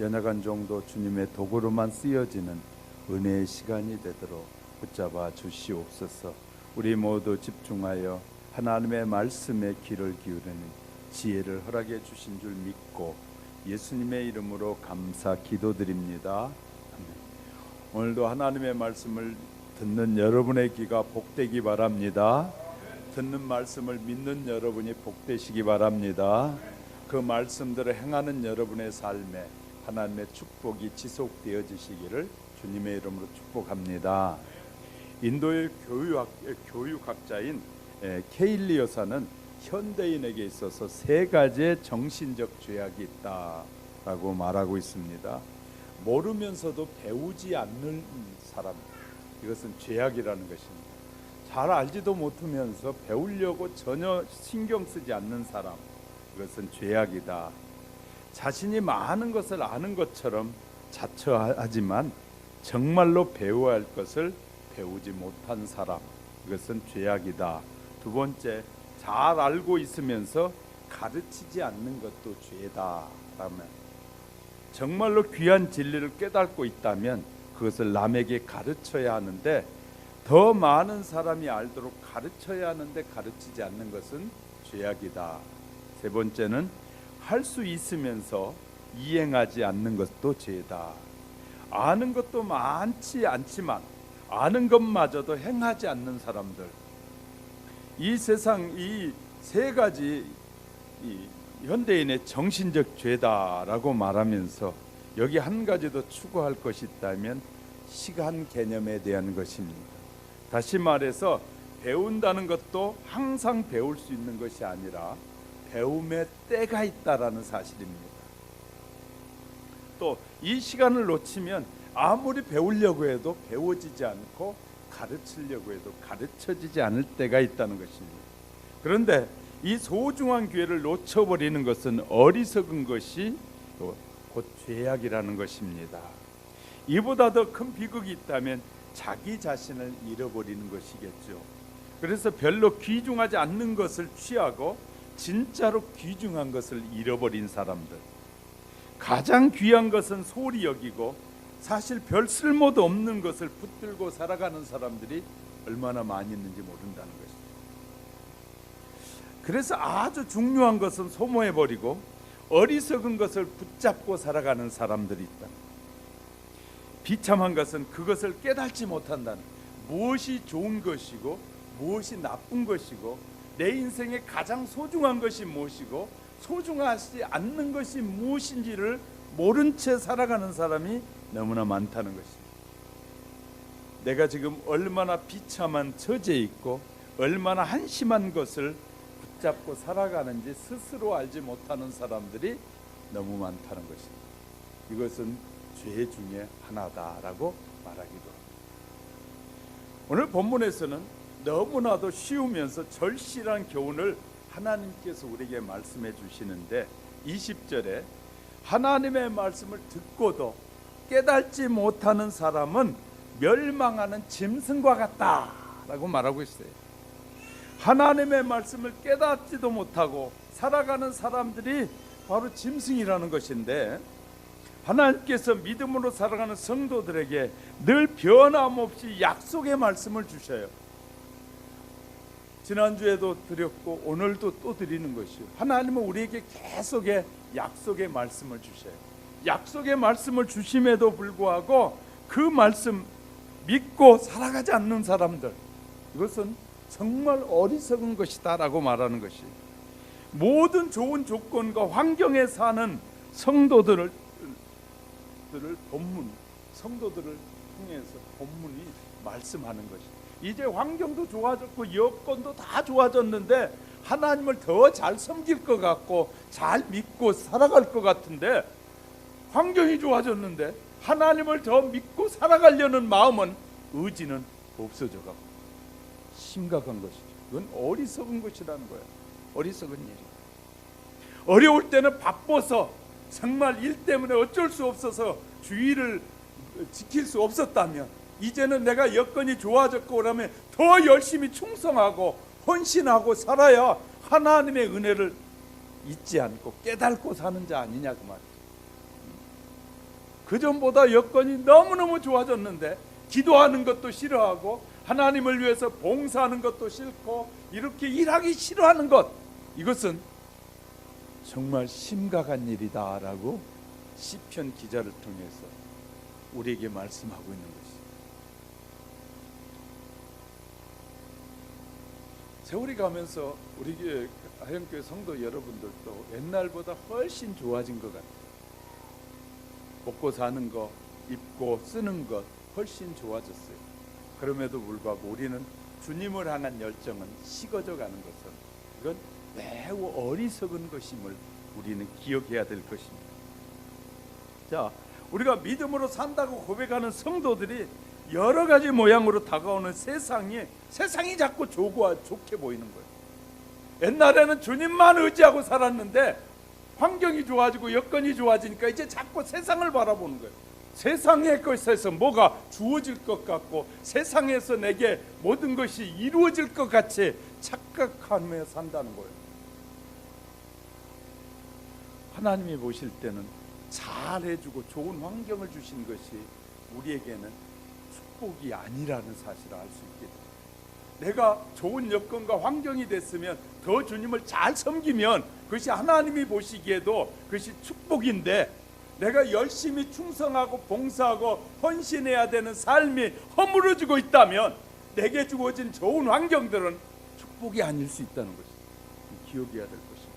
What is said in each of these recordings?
연약한 정도 주님의 도구로만 쓰여지는 은혜의 시간이 되도록 붙잡아 주시옵소서. 우리 모두 집중하여 하나님의 말씀에 귀를 기울이는 지혜를 허락해 주신 줄 믿고 예수님의 이름으로 감사 기도드립니다. 아멘. 오늘도 하나님의 말씀을 듣는 여러분의 귀가 복되기 바랍니다. 듣는 말씀을 믿는 여러분이 복되시기 바랍니다. 그 말씀들을 행하는 여러분의 삶에 하나님의 축복이 지속되어지시기를 주님의 이름으로 축복합니다. 인도의 교육학자인 케일리 여사는 현대인에게 있어서 세 가지의 정신적 죄악이 있다라고 말하고 있습니다. 모르면서도 배우지 않는 사람, 이것은 죄악이라는 것입니다. 잘 알지도 못하면서 배우려고 전혀 신경 쓰지 않는 사람, 이것은 죄악이다. 자신이 많은 것을 아는 것처럼 자처하지만 정말로 배워야 할 것을 배우지 못한 사람, 이것은 죄악이다. 두 번째, 잘 알고 있으면서 가르치지 않는 것도 죄다. 라면 정말로 귀한 진리를 깨닫고 있다면 그것을 남에게 가르쳐야 하는데, 더 많은 사람이 알도록 가르쳐야 하는데 가르치지 않는 것은 죄악이다. 세 번째는 할 수 있으면서 이행하지 않는 것도 죄다. 아는 것도 많지 않지만 아는 것마저도 행하지 않는 사람들, 이 세상 이 세 가지 현대인의 정신적 죄다라고 말하면서 여기 한 가지 더 추구할 것이 있다면 시간 개념에 대한 것입니다. 다시 말해서 배운다는 것도 항상 배울 수 있는 것이 아니라 배움의 때가 있다라는 사실입니다. 또 이 시간을 놓치면 아무리 배우려고 해도 배워지지 않고 가르치려고 해도 가르쳐지지 않을 때가 있다는 것입니다. 그런데 이 소중한 기회를 놓쳐버리는 것은 어리석은 것이 곧 죄악이라는 것입니다. 이보다 더 큰 비극이 있다면 자기 자신을 잃어버리는 것이겠죠. 그래서 별로 귀중하지 않는 것을 취하고 진짜로 귀중한 것을 잃어버린 사람들, 가장 귀한 것은 소홀히 여기고 사실 별 쓸모도 없는 것을 붙들고 살아가는 사람들이 얼마나 많이 있는지 모른다는 것입니다. 그래서 아주 중요한 것은 소모해버리고 어리석은 것을 붙잡고 살아가는 사람들이 있다. 비참한 것은 그것을 깨닫지 못한다는, 무엇이 좋은 것이고 무엇이 나쁜 것이고 내 인생에 가장 소중한 것이 무엇이고 소중하지 않는 것이 무엇인지를 모른 채 살아가는 사람이 너무나 많다는 것입니다. 내가 지금 얼마나 비참한 처지에 있고 얼마나 한심한 것을 붙잡고 살아가는지 스스로 알지 못하는 사람들이 너무 많다는 것입니다. 이것은 죄 중에 하나다라고 말하기도 합니다. 오늘 본문에서는 너무나도 쉬우면서 절실한 교훈을 하나님께서 우리에게 말씀해 주시는데, 20절에 하나님의 말씀을 듣고도 깨닫지 못하는 사람은 멸망하는 짐승과 같다라고 말하고 있어요. 하나님의 말씀을 깨닫지도 못하고 살아가는 사람들이 바로 짐승이라는 것인데, 하나님께서 믿음으로 살아가는 성도들에게 늘 변함없이 약속의 말씀을 주셔요. 지난주에도 드렸고 오늘도 또 드리는 것이요, 하나님은 우리에게 계속의 약속의 말씀을 주셔요. 약속의 말씀을 주심에도 불구하고 그 말씀 믿고 살아가지 않는 사람들, 이것은 정말 어리석은 것이다 라고 말하는 것이, 모든 좋은 조건과 환경에 사는 성도들을 성도들을 통해서 본문이 말씀하는 것이, 이제 환경도 좋아졌고 여건도 다 좋아졌는데 하나님을 더 잘 섬길 것 같고 잘 믿고 살아갈 것 같은데, 환경이 좋아졌는데 하나님을 더 믿고 살아가려는 마음은, 의지는 없어져가고 심각한 것이죠. 이건 어리석은 것이라는 거예요. 어리석은 일이. 어려울 때는 바빠서 정말 일 때문에 어쩔 수 없어서 주의를 지킬 수 없었다면, 이제는 내가 여건이 좋아졌고 그러면 더 열심히 충성하고 헌신하고 살아야 하나님의 은혜를 잊지 않고 깨닫고 사는 자 아니냐 그 말이죠. 그전보다 여건이 너무너무 좋아졌는데 기도하는 것도 싫어하고 하나님을 위해서 봉사하는 것도 싫고 이렇게 일하기 싫어하는 것, 이것은 정말 심각한 일이다라고 시편 기자를 통해서 우리에게 말씀하고 있는 것입니다. 세월이 가면서 우리 하영교회 성도 여러분들도 옛날보다 훨씬 좋아진 것 같아요. 먹고 사는 거, 입고 쓰는 것 훨씬 좋아졌어요. 그럼에도 불구하고 우리는 주님을 향한 열정은 식어져 가는 것은 이건 매우 어리석은 것임을 우리는 기억해야 될 것입니다. 자, 우리가 믿음으로 산다고 고백하는 성도들이 여러 가지 모양으로 다가오는 세상이 자꾸 좋게 보이는 거예요. 옛날에는 주님만 의지하고 살았는데 환경이 좋아지고 여건이 좋아지니까 이제 자꾸 세상을 바라보는 거예요. 세상의 것에서 뭐가 주어질 것 같고 세상에서 내게 모든 것이 이루어질 것 같이 착각하며 산다는 거예요. 하나님이 보실 때는 잘해주고 좋은 환경을 주신 것이 우리에게는 축복이 아니라는 사실을 알 수 있게 됩니다. 내가 좋은 여건과 환경이 됐으면 더 주님을 잘 섬기면 그것이 하나님이 보시기에도 그것이 축복인데, 내가 열심히 충성하고 봉사하고 헌신해야 되는 삶이 허물어지고 있다면 내게 주어진 좋은 환경들은 축복이 아닐 수 있다는 것입니다. 기억해야 될 것입니다.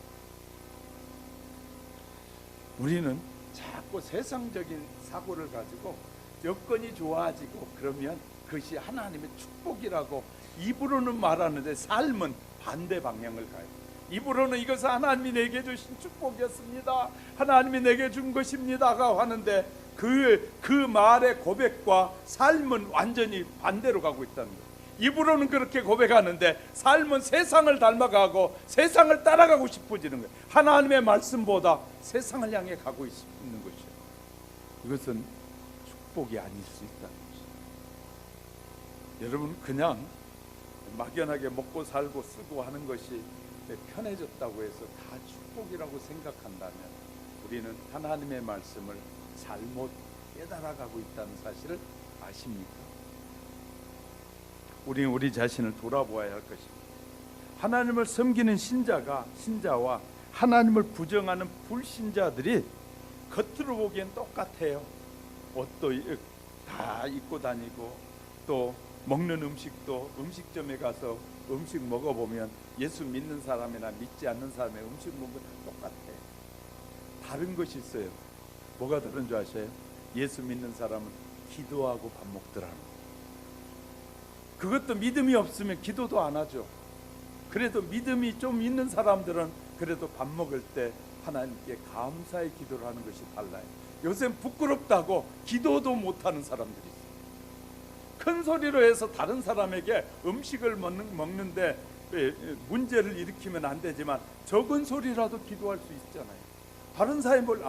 우리는 자꾸 세상적인 사고를 가지고 여건이 좋아지고 그러면 그것이 하나님의 축복이라고 입으로는 말하는데 삶은 반대 방향을 가요. 입으로는 이것은 하나님이 내게 주신 축복이었습니다, 하나님이 내게 준 것입니다가 하는데 그 말의 고백과 삶은 완전히 반대로 가고 있다는 거예요. 입으로는 그렇게 고백하는데 삶은 세상을 닮아가고 세상을 따라가고 싶어지는 거예요. 하나님의 말씀보다 세상을 향해 가고 있는 것이에요. 이것은 축복이 아닐 수 있다는 것이에요. 여러분, 그냥 막연하게 먹고 살고 쓰고 하는 것이 편해졌다고 해서 다 축복이라고 생각한다면 우리는 하나님의 말씀을 잘못 깨달아가고 있다는 사실을 아십니까? 우리는 우리 자신을 돌아보아야 할 것입니다. 하나님을 섬기는 신자와 하나님을 부정하는 불신자들이 겉으로 보기엔 똑같아요. 옷도 다 입고 다니고 또 먹는 음식도 음식점에 가서 음식 먹어보면 예수 믿는 사람이나 믿지 않는 사람의 음식 먹으면 똑같아요. 다른 것이 있어요. 뭐가 다른 줄 아세요? 예수 믿는 사람은 기도하고 밥 먹더라는 거예요. 그것도 믿음이 없으면 기도도 안 하죠. 그래도 믿음이 좀 있는 사람들은 그래도 밥 먹을 때 하나님께 감사의 기도를 하는 것이 달라요. 요새 부끄럽다고 기도도 못하는 사람들이 있어요. 큰 소리로 해서 다른 사람에게 음식을 먹는데 문제를 일으키면 안 되지만 적은 소리라도 기도할 수 있잖아요. 다른 사람을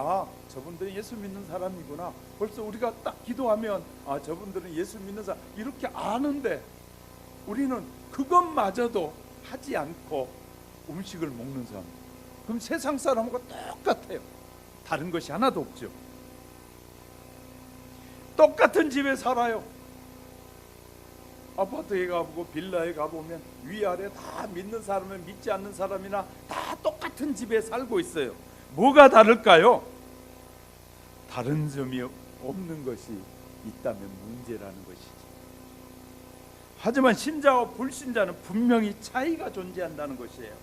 저분들은 예수 믿는 사람이구나, 벌써 우리가 딱 기도하면 저분들은 예수 믿는 사람 이렇게 아는데 우리는 그것마저도 하지 않고 음식을 먹는 사람, 그럼 세상 사람과 똑같아요. 다른 것이 하나도 없죠. 똑같은 집에 살아요. 아파트에 가보고 빌라에 가보면 위아래 다 믿는 사람은 믿지 않는 사람이나 다 똑같은 집에 살고 있어요. 뭐가 다를까요? 다른 점이 없는 것이 있다면 문제라는 것이죠. 하지만 신자와 불신자는 분명히 차이가 존재한다는 것이에요.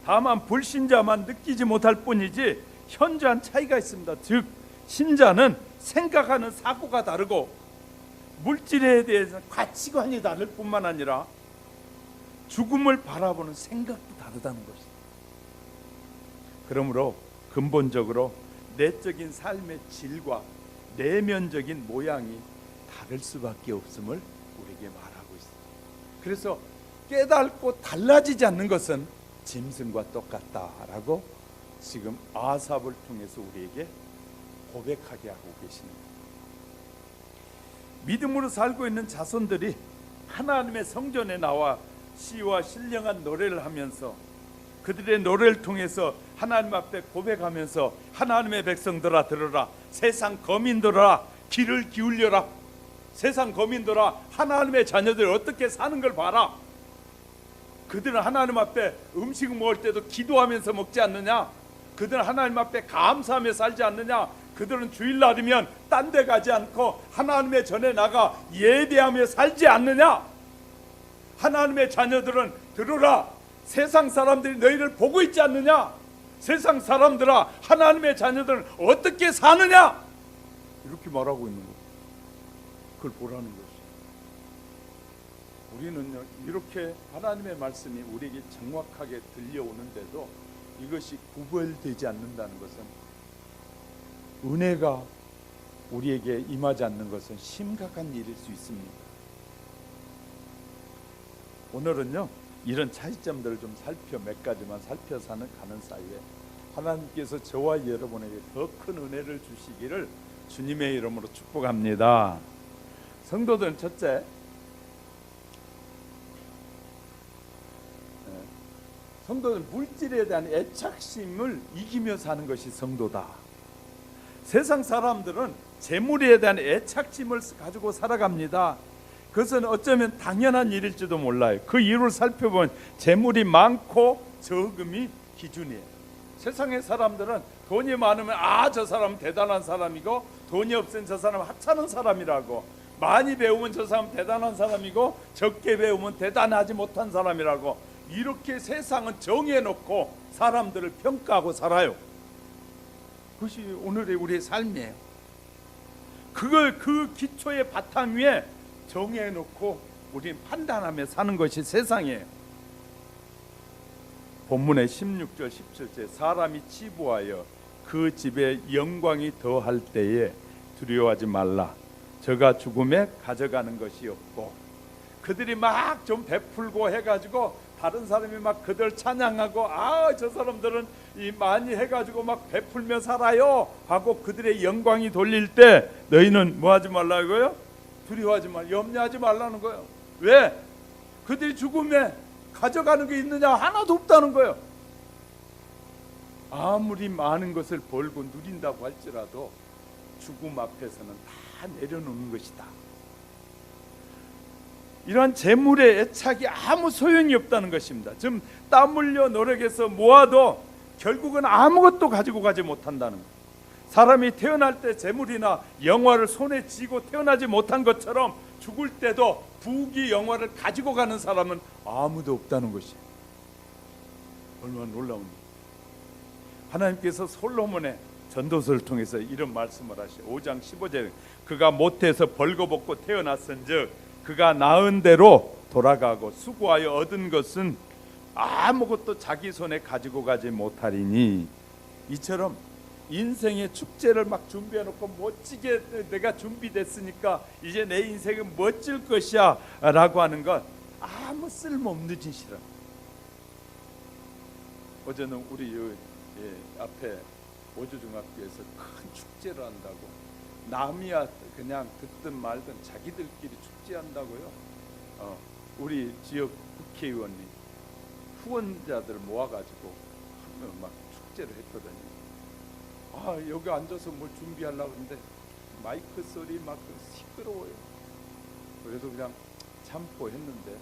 다만 불신자만 느끼지 못할 뿐이지 현저한 차이가 있습니다. 즉 신자는 생각하는 사고가 다르고 물질에 대해서 가치관이 다를 뿐만 아니라 죽음을 바라보는 생각도 다르다는 것입니다. 그러므로 근본적으로 내적인 삶의 질과 내면적인 모양이 다를 수밖에 없음을 우리에게 말하고 있습니다. 그래서 깨닫고 달라지지 않는 것은 짐승과 똑같다라고 지금 아삽을 통해서 우리에게 고백하게 하고 계십니다. 믿음으로 살고 있는 자손들이 하나님의 성전에 나와 시와 신령한 노래를 하면서 그들의 노래를 통해서 하나님 앞에 고백하면서 하나님의 백성들아 들으라, 세상 거민들아 귀를 기울여라, 세상 거민들아 하나님의 자녀들이 어떻게 사는 걸 봐라. 그들은 하나님 앞에 음식 먹을 때도 기도하면서 먹지 않느냐? 그들은 하나님 앞에 감사하며 살지 않느냐? 그들은 주일날이면 딴 데 가지 않고 하나님의 전에 나가 예배하며 살지 않느냐? 하나님의 자녀들은 들으라, 세상 사람들이 너희를 보고 있지 않느냐? 세상 사람들아 하나님의 자녀들은 어떻게 사느냐? 이렇게 말하고 있는 거예요. 그걸 보라는 것이. 우리는요, 이렇게 하나님의 말씀이 우리에게 정확하게 들려오는데도 이것이 구별되지 않는다는 것은, 은혜가 우리에게 임하지 않는 것은 심각한 일일 수 있습니다. 오늘은요, 이런 차이점들을 좀 몇 가지만 살펴가는 사이에 하나님께서 저와 여러분에게 더 큰 은혜를 주시기를 주님의 이름으로 축복합니다. 성도들은 첫째, 성도는 물질에 대한 애착심을 이기며 사는 것이 성도다. 세상 사람들은 재물에 대한 애착심을 가지고 살아갑니다. 그것은 어쩌면 당연한 일일지도 몰라요. 그 이유를 살펴보면 재물이 많고 적음이 기준이에요. 세상의 사람들은 돈이 많으면 저 사람은 대단한 사람이고, 돈이 없으면 저 사람은 하찮은 사람이라고, 많이 배우면 저 사람은 대단한 사람이고, 적게 배우면 대단하지 못한 사람이라고, 이렇게 세상은 정해놓고 사람들을 평가하고 살아요. 그것이 오늘의 우리의 삶이에요. 그걸 그 기초의 바탕 위에 정해놓고 우리는 판단하며 사는 것이 세상이에요. 본문의 16절 17절, 사람이 치부하여 그 집에 영광이 더할 때에 두려워하지 말라. 저가 죽음에 가져가는 것이 없고. 그들이 막 좀 베풀고 해가지고 다른 사람이 막 그들 찬양하고, 저 사람들은 많이 해가지고 막 베풀며 살아요 하고 그들의 영광이 돌릴 때 너희는 뭐 하지 말라고요? 두려워하지 말라, 염려하지 말라는 거예요. 왜? 그들이 죽음에 가져가는 게 있느냐? 하나도 없다는 거예요. 아무리 많은 것을 벌고 누린다고 할지라도 죽음 앞에서는 다 내려놓는 것이다. 이러한 재물의 애착이 아무 소용이 없다는 것입니다. 지금 땀 흘려 노력해서 모아도 결국은 아무것도 가지고 가지 못한다는 거예요. 사람이 태어날 때 재물이나 영화를 손에 쥐고 태어나지 못한 것처럼 죽을 때도 부귀 영화를 가지고 가는 사람은 아무도 없다는 것이에요. 얼마나 놀라운 일. 하나님께서 솔로몬의 전도서를 통해서 이런 말씀을 하시오. 5장 15절에 그가 모태에서 벌거벗고 태어났은즉 그가 낳은 대로 돌아가고 수고하여 얻은 것은 아무것도 자기 손에 가지고 가지 못하리니, 이처럼 인생의 축제를 막 준비해놓고 멋지게 내가 준비됐으니까 이제 내 인생은 멋질 것이야 라고 하는 건 아무 쓸모없는 짓이라. 어제는 우리 앞에 오주중학교에서 큰 축제를 한다고, 남이야 그냥 듣든 말든 자기들끼리 축제한다고요. 우리 지역 국회의원이 후원자들 모아가지고 막 축제를 했거든요. 여기 앉아서 뭘 준비하려고 하는데 마이크 소리 막 시끄러워요. 그래서 그냥 참고 했는데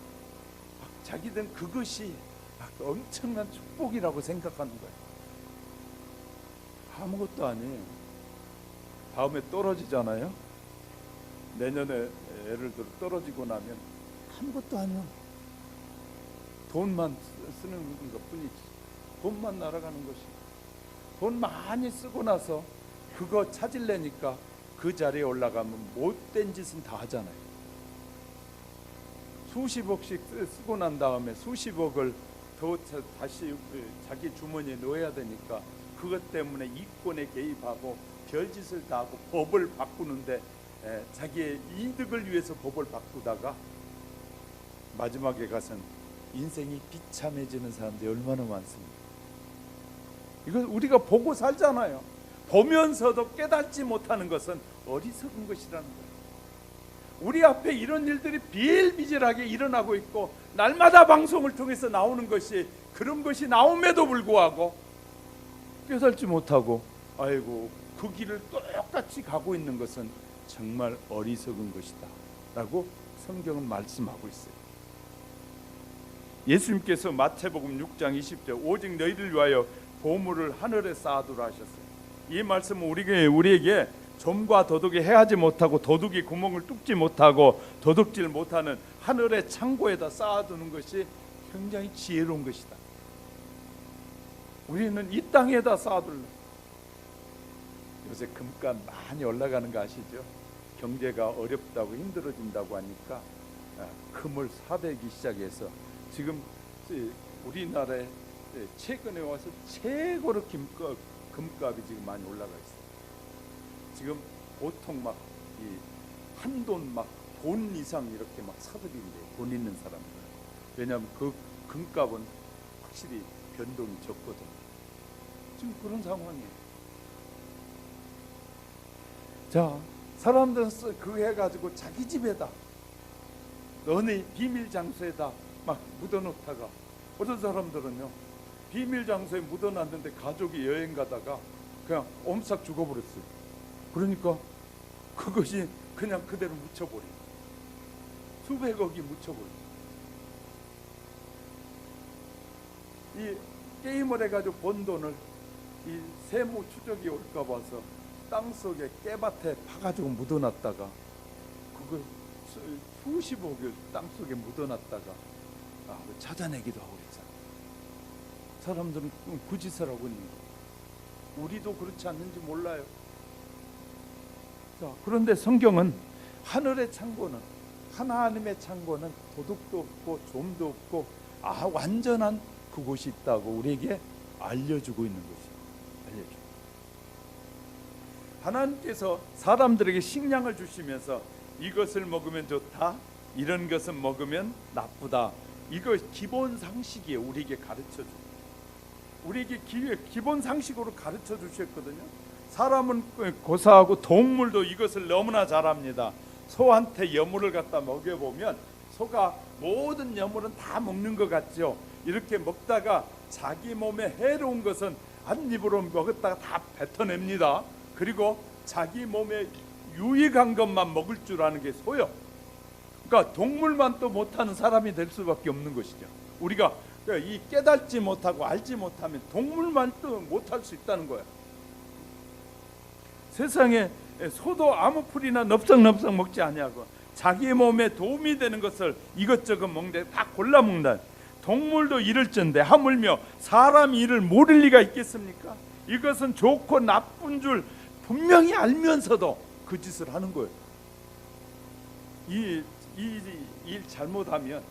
자기들은 그것이 엄청난 축복이라고 생각하는 거예요. 아무것도 아니에요. 다음에 떨어지잖아요. 내년에 예를 들어 떨어지고 나면 아무것도 아니에요. 돈만 쓰는 것뿐이지. 돈만 날아가는 것이. 돈 많이 쓰고 나서 그거 찾으려니까 그 자리에 올라가면 못된 짓은 다 하잖아요. 수십억씩 쓰고 난 다음에 수십억을 더 다시 자기 주머니에 넣어야 되니까 그것 때문에 이권에 개입하고 별짓을 다 하고 법을 바꾸는데 자기의 이득을 위해서 법을 바꾸다가 마지막에 가서는 인생이 비참해지는 사람들이 얼마나 많습니다. 이건 우리가 보고 살잖아요. 보면서도 깨닫지 못하는 것은 어리석은 것이라는 거예요. 우리 앞에 이런 일들이 비일비재하게 일어나고 있고 날마다 방송을 통해서 나오는 것이, 그런 것이 나옴에도 불구하고 깨달지 못하고 아이고 그 길을 똑같이 가고 있는 것은 정말 어리석은 것이다 라고 성경은 말씀하고 있어요. 예수님께서 마태복음 6장 20절 오직 너희를 위하여 보물을 하늘에 쌓아두라 하셨어요. 이 말씀은 우리에게 좀과 도둑이 해하지 못하고 도둑이 구멍을 뚫지 못하고 도둑질 못하는 하늘의 창고에다 쌓아두는 것이 굉장히 지혜로운 것이다. 우리는 이 땅에다 쌓아둘러. 요새 금값 많이 올라가는 거 아시죠? 경제가 어렵다고 힘들어진다고 하니까 금을 사들기 시작해서 지금 우리나라에 최근에 와서 최고로 금값이 지금 많이 올라가 있어요. 지금 보통 막 한 돈 막 돈 이상 이렇게 막 사들인대요. 돈 있는 사람들. 왜냐하면 그 금값은 확실히 변동이 적거든요. 지금 그런 상황이에요. 자, 사람들은 그 해가지고 자기 집에다 너네 비밀 장소에다 막 묻어놓다가 어떤 사람들은요 비밀 장소에 묻어놨는데 가족이 여행 가다가 그냥 옴싹 죽어버렸어요. 그러니까 그것이 그냥 그대로 묻혀버린 수백억이 묻혀버린 이 게임을 해가지고 번 돈을 이 세무 추적이 올까 봐서 땅속에 깨밭에 파가지고 묻어놨다가 그걸 수십억을 땅속에 묻어놨다가 찾아내기도 하고 그랬잖아. 사람들은 그 짓을 하고 있는 거예요. 우리도 그렇지 않는지 몰라요. 자, 그런데 성경은 하늘의 창고는 하나님의 창고는 도둑도 없고 좀도 없고 완전한 그곳이 있다고 우리에게 알려주고 있는 것이에요. 알려주고. 하나님께서 사람들에게 식량을 주시면서 이것을 먹으면 좋다, 이런 것은 먹으면 나쁘다, 이거 기본 상식이에요. 우리에게 가르쳐주고 우리에게 기본 상식으로 가르쳐 주셨거든요. 사람은 고사하고 동물도 이것을 너무나 잘합니다. 소한테 여물을 갖다 먹여보면 소가 모든 여물은 다 먹는 것 같죠. 이렇게 먹다가 자기 몸에 해로운 것은 한 입으로 먹었다가 다 뱉어냅니다. 그리고 자기 몸에 유익한 것만 먹을 줄 아는 게 소요. 그러니까 동물만 또 못하는 사람이 될 수밖에 없는 것이죠. 우리가 이 깨닫지 못하고 알지 못하면 동물만 또 못할 수 있다는 거야. 세상에 소도 아무 풀이나 넙석넙석 먹지 아니하고 자기 몸에 도움이 되는 것을 이것저것 먹는데 다 골라 먹는다. 동물도 이럴전데 하물며 사람이 이를 모를 리가 있겠습니까? 이것은 좋고 나쁜 줄 분명히 알면서도 그 짓을 하는 거예요. 이 일 잘못하면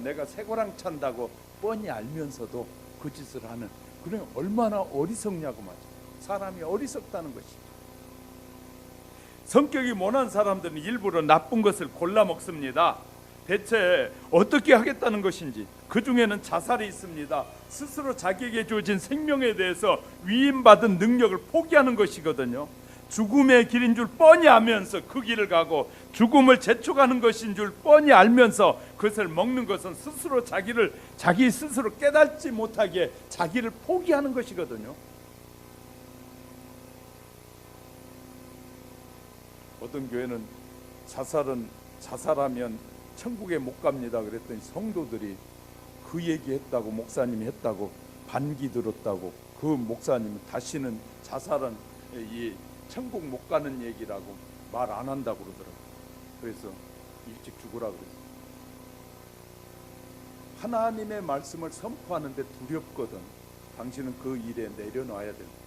내가 쇠고랑 찬다고 뻔히 알면서도 그 짓을 하는, 그래 얼마나 어리석냐고 말이죠. 사람이 어리석다는 것이죠. 성격이 모난 사람들은 일부러 나쁜 것을 골라 먹습니다. 대체 어떻게 하겠다는 것인지 그 중에는 자살이 있습니다. 스스로 자기에게 주어진 생명에 대해서 위임받은 능력을 포기하는 것이거든요. 죽음의 길인 줄 뻔히 알면서 그 길을 가고 죽음을 재촉하는 것인 줄 뻔히 알면서 그것을 먹는 것은 스스로 자기 스스로 깨닫지 못하게 자기를 포기하는 것이거든요. 어떤 교회는 자살하면 천국에 못 갑니다 그랬더니 성도들이 그 얘기했다고, 목사님이 했다고 반기 들었다고, 그 목사님은 다시는 자살은 이 천국 못 가는 얘기라고 말 안 한다고 그러더라고요. 그래서 일찍 죽으라 그랬어요. 하나님의 말씀을 선포하는데 두렵거든. 당신은 그 일에 내려놔야 됩니다.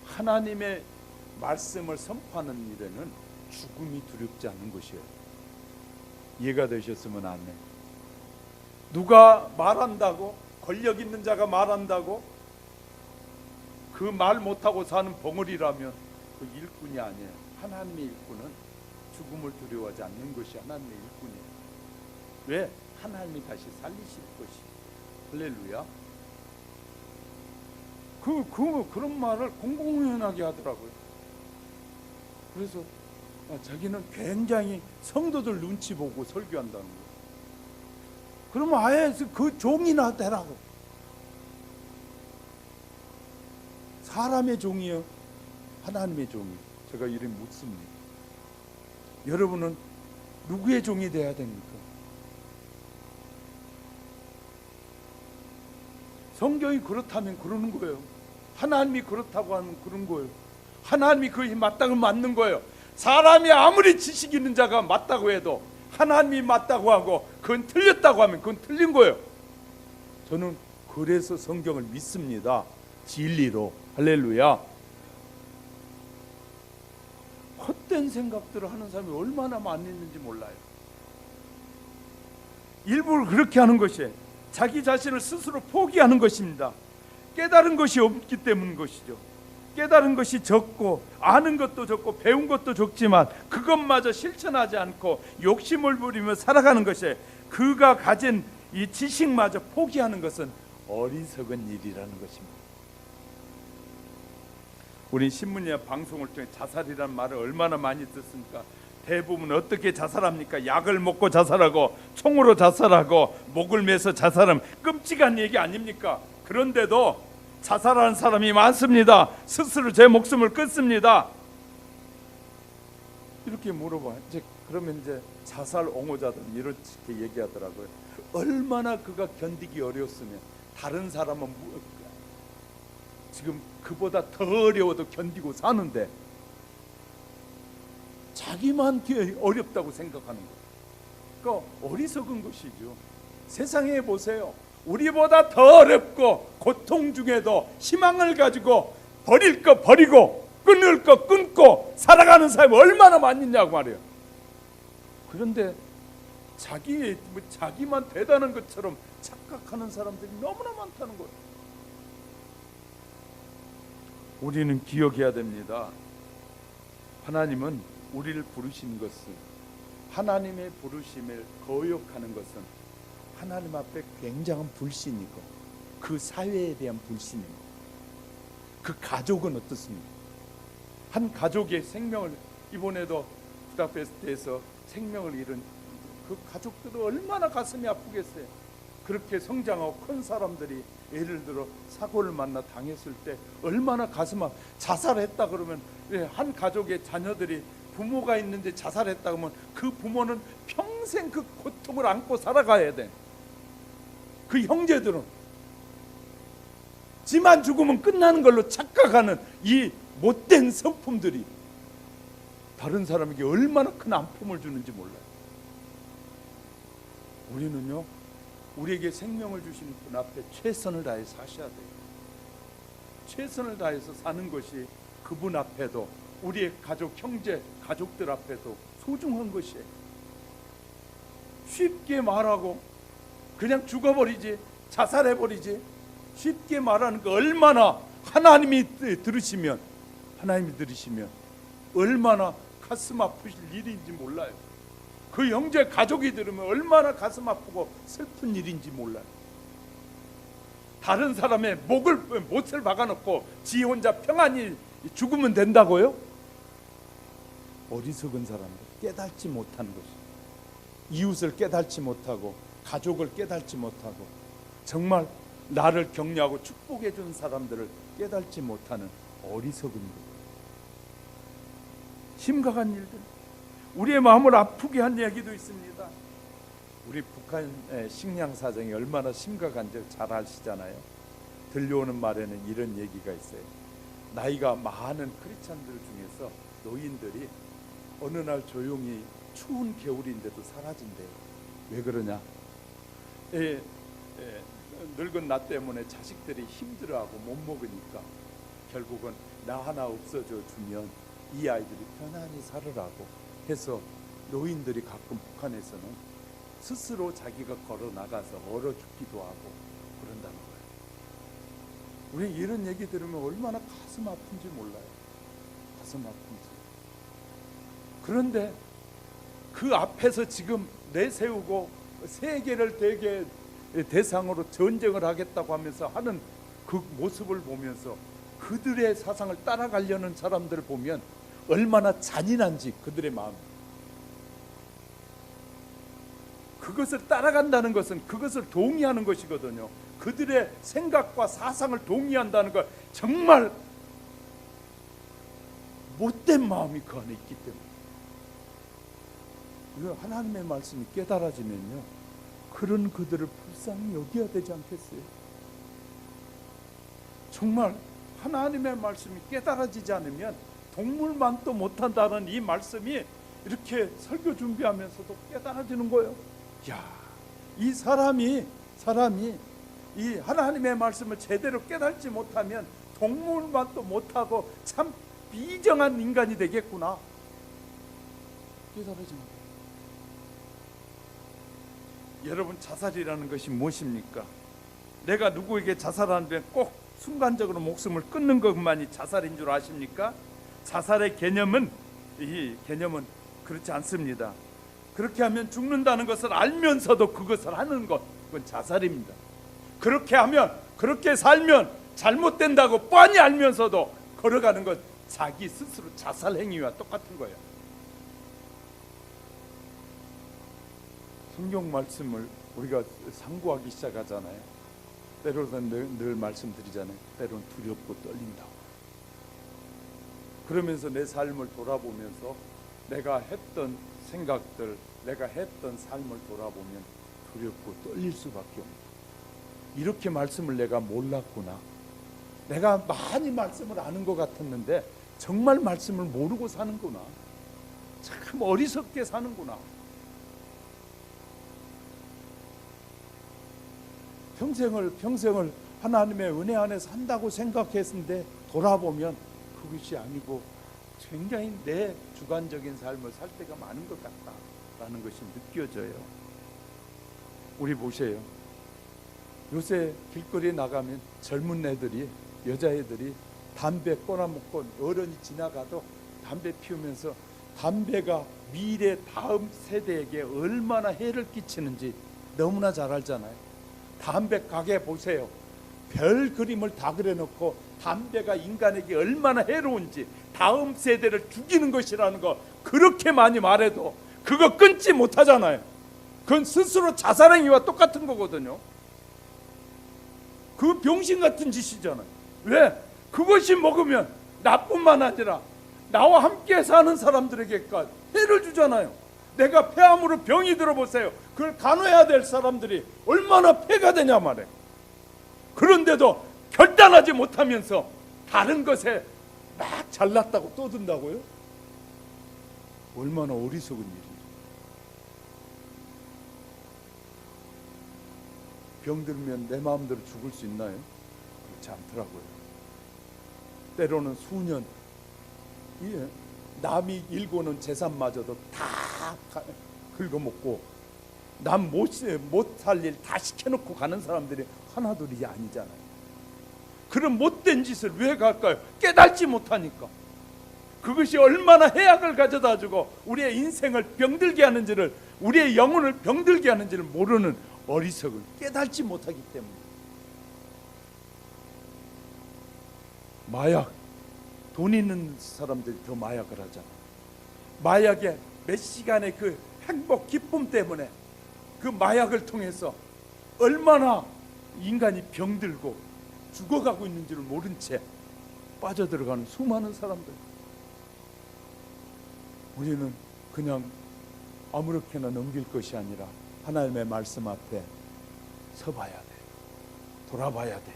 하나님의 말씀을 선포하는 일에는 죽음이 두렵지 않는 것이에요. 이해가 되셨으면 안 해. 누가 말한다고, 권력 있는 자가 말한다고 그 말 못하고 사는 벙어리라면 그 일꾼이 아니에요. 하나님의 일꾼은 죽음을 두려워하지 않는 것이 하나님의 일꾼이에요. 왜? 하나님이 다시 살리실 것이. 할렐루야. 그런 말을 공공연하게 하더라고요. 그래서 자기는 굉장히 성도들 눈치 보고 설교한다는 거예요. 그러면 아예 그 종이나 되라고. 사람의 종이요, 하나님의 종이요? 제가 이렇게 묻습니다. 여러분은 누구의 종이 되어야 됩니까? 성경이 그렇다면 그러는 거예요. 하나님이 그렇다고 하면 그런 거예요. 하나님이 그것이 맞다고 맞는 거예요. 사람이 아무리 지식 있는 자가 맞다고 해도 하나님이 맞다고 하고 그건 틀렸다고 하면 그건 틀린 거예요. 저는 그래서 성경을 믿습니다. 진리로. 할렐루야. 헛된 생각들을 하는 사람이 얼마나 많이 있는지 몰라요. 일부러 그렇게 하는 것이 자기 자신을 스스로 포기하는 것입니다. 깨달은 것이 없기 때문인 것이죠. 깨달은 것이 적고 아는 것도 적고 배운 것도 적지만 그것마저 실천하지 않고 욕심을 부리며 살아가는 것이, 그가 가진 이 지식마저 포기하는 것은 어리석은 일이라는 것입니다. 우리 신문이나 방송을 통해 자살이라는 말을 얼마나 많이 듣습니까? 대부분 어떻게 자살합니까? 약을 먹고 자살하고 총으로 자살하고 목을 매서 자살하면 끔찍한 얘기 아닙니까? 그런데도 자살하는 사람이 많습니다. 스스로 제 목숨을 끊습니다. 이렇게 물어봐. 그러면 이제 자살 옹호자들 이렇게 얘기하더라고요. 얼마나 그가 견디기 어려웠으면 다른 사람은 지금 그보다 더 어려워도 견디고 사는데 자기만 어렵다고 생각하는 거예요. 그러니까 어리석은 것이죠. 세상에 보세요. 우리보다 더 어렵고 고통 중에도 희망을 가지고 버릴 거 버리고 끊을 거 끊고 살아가는 사람이 얼마나 많냐고 말이에요. 그런데 자기만 대단한 것처럼 착각하는 사람들이 너무나 많다는 거예요. 우리는 기억해야 됩니다. 하나님은 우리를 부르신 것은, 하나님의 부르심을 거역하는 것은 하나님 앞에 굉장한 불신이고 그 사회에 대한 불신이고, 그 가족은 어떻습니까? 한 가족의 생명을, 이번에도 부다페스트에서 생명을 잃은 그 가족들은 얼마나 가슴이 아프겠어요. 그렇게 성장하고 큰 사람들이 예를 들어 사고를 만나 당했을 때 얼마나 가슴 아파. 자살했다 그러면, 한 가족의 자녀들이 부모가 있는데 자살했다 그러면 그 부모는 평생 그 고통을 안고 살아가야 돼. 그 형제들은 지만 죽으면 끝나는 걸로 착각하는 이 못된 성품들이 다른 사람에게 얼마나 큰 아픔을 주는지 몰라요. 우리는요, 우리에게 생명을 주신 분 앞에 최선을 다해 사셔야 돼요. 최선을 다해서 사는 것이 그분 앞에도, 우리의 가족, 형제, 가족들 앞에도 소중한 것이에요. 쉽게 말하고 그냥 죽어버리지, 자살해버리지, 쉽게 말하는 거 얼마나 하나님이 들으시면 얼마나 가슴 아프실 일인지 몰라요. 그 형제 가족이 들으면 얼마나 가슴 아프고 슬픈 일인지 몰라요. 다른 사람의 못을 박아놓고 지 혼자 평안히 죽으면 된다고요? 어리석은 사람들, 깨닫지 못하는 것이, 이웃을 깨닫지 못하고 가족을 깨닫지 못하고 정말 나를 격려하고 축복해 준 사람들을 깨닫지 못하는 어리석은 것, 심각한 일들, 우리의 마음을 아프게 한 얘기도 있습니다. 우리 북한의 식량 사정이 얼마나 심각한지 잘 아시잖아요. 들려오는 말에는 이런 얘기가 있어요. 나이가 많은 크리스찬들 중에서 노인들이 어느 날 조용히 추운 겨울인데도 사라진대요. 왜 그러냐? 늙은 나 때문에 자식들이 힘들어하고 못 먹으니까 결국은 나 하나 없어져 주면 이 아이들이 편안히 살으라고 해서 노인들이 가끔 북한에서는 스스로 자기가 걸어 나가서 얼어 죽기도 하고 그런다는 거예요. 우리 이런 얘기 들으면 얼마나 가슴 아픈지 몰라요. 가슴 아픈지. 그런데 그 앞에서 지금 내세우고 세계를 대상으로 전쟁을 하겠다고 하면서 하는 그 모습을 보면서 그들의 사상을 따라가려는 사람들을 보면 얼마나 잔인한지, 그들의 마음. 그것을 따라간다는 것은 그것을 동의하는 것이거든요. 그들의 생각과 사상을 동의한다는 것, 정말 못된 마음이 그 안에 있기 때문에 하나님의 말씀이 깨달아지면요, 그런 그들을 불쌍히 여겨야 되지 않겠어요? 정말 하나님의 말씀이 깨달아지지 않으면 동물만도 못한다는 이 말씀이 이렇게 설교 준비하면서도 깨달아지는 거예요. 야, 이 사람이 이 하나님의 말씀을 제대로 깨달지 못하면 동물만도 못하고 참 비정한 인간이 되겠구나. 깨달아지는 거예요. 여러분, 자살이라는 것이 무엇입니까? 내가 누구에게 자살하는데 꼭 순간적으로 목숨을 끊는 것만이 자살인 줄 아십니까? 자살의 개념은, 이 개념은 그렇지 않습니다. 그렇게 하면 죽는다는 것을 알면서도 그것을 하는 것, 그건 자살입니다. 그렇게 하면, 그렇게 살면 잘못된다고 뻔히 알면서도 걸어가는 것, 자기 스스로 자살 행위와 똑같은 거예요. 성경 말씀을 우리가 상고하기 시작하잖아요. 때로는 늘 말씀드리잖아요. 때로는 두렵고 떨린다고. 그러면서 내 삶을 돌아보면서 내가 했던 생각들, 내가 했던 삶을 돌아보면 두렵고 떨릴 수밖에 없다. 이렇게 말씀을 내가 몰랐구나. 내가 많이 말씀을 아는 것 같았는데 정말 말씀을 모르고 사는구나. 참 어리석게 사는구나. 평생을 하나님의 은혜 안에 산다고 생각했는데 돌아보면 그것이 아니고 굉장히 내 주관적인 삶을 살 때가 많은 것 같다라는 것이 느껴져요. 우리 보세요. 요새 길거리에 나가면 젊은 애들이, 여자애들이 담배 꼬나먹고 어른이 지나가도 담배 피우면서 담배가 미래 다음 세대에게 얼마나 해를 끼치는지 너무나 잘 알잖아요. 담배 가게 보세요. 별 그림을 다 그려놓고 담배가 인간에게 얼마나 해로운지, 다음 세대를 죽이는 것이라는 거 그렇게 많이 말해도 그거 끊지 못하잖아요. 그건 스스로 자살행위와 똑같은 거거든요. 그 병신 같은 짓이잖아요. 왜? 그것이 먹으면 나뿐만 아니라 나와 함께 사는 사람들에게까지 해를 주잖아요. 내가 폐암으로 병이 들어보세요. 그걸 간호해야 될 사람들이 얼마나 폐가 되냐 말이에요. 그런데도 결단하지 못하면서 다른 것에 막 잘났다고 떠든다고요? 얼마나 어리석은 일이죠. 병들면 내 마음대로 죽을 수 있나요? 그렇지 않더라고요. 때로는 수년, 남이 일궈놓은 재산마저도 다 긁어먹고 남 못 살 일 다 시켜놓고 가는 사람들이 하나둘이 아니잖아요. 그런 못된 짓을 왜 갈까요? 깨닫지 못하니까. 그것이 얼마나 해악을 가져다주고 우리의 인생을 병들게 하는지를, 우리의 영혼을 병들게 하는지를 모르는 어리석을 깨닫지 못하기 때문에. 마약, 돈 있는 사람들이 더 마약을 하잖아. 마약의 몇 시간의 그 행복, 기쁨 때문에 그 마약을 통해서 얼마나 인간이 병들고 죽어가고 있는지를 모른 채 빠져들어가는 수많은 사람들. 우리는 그냥 아무렇게나 넘길 것이 아니라 하나님의 말씀 앞에 서봐야 돼. 돌아봐야 돼.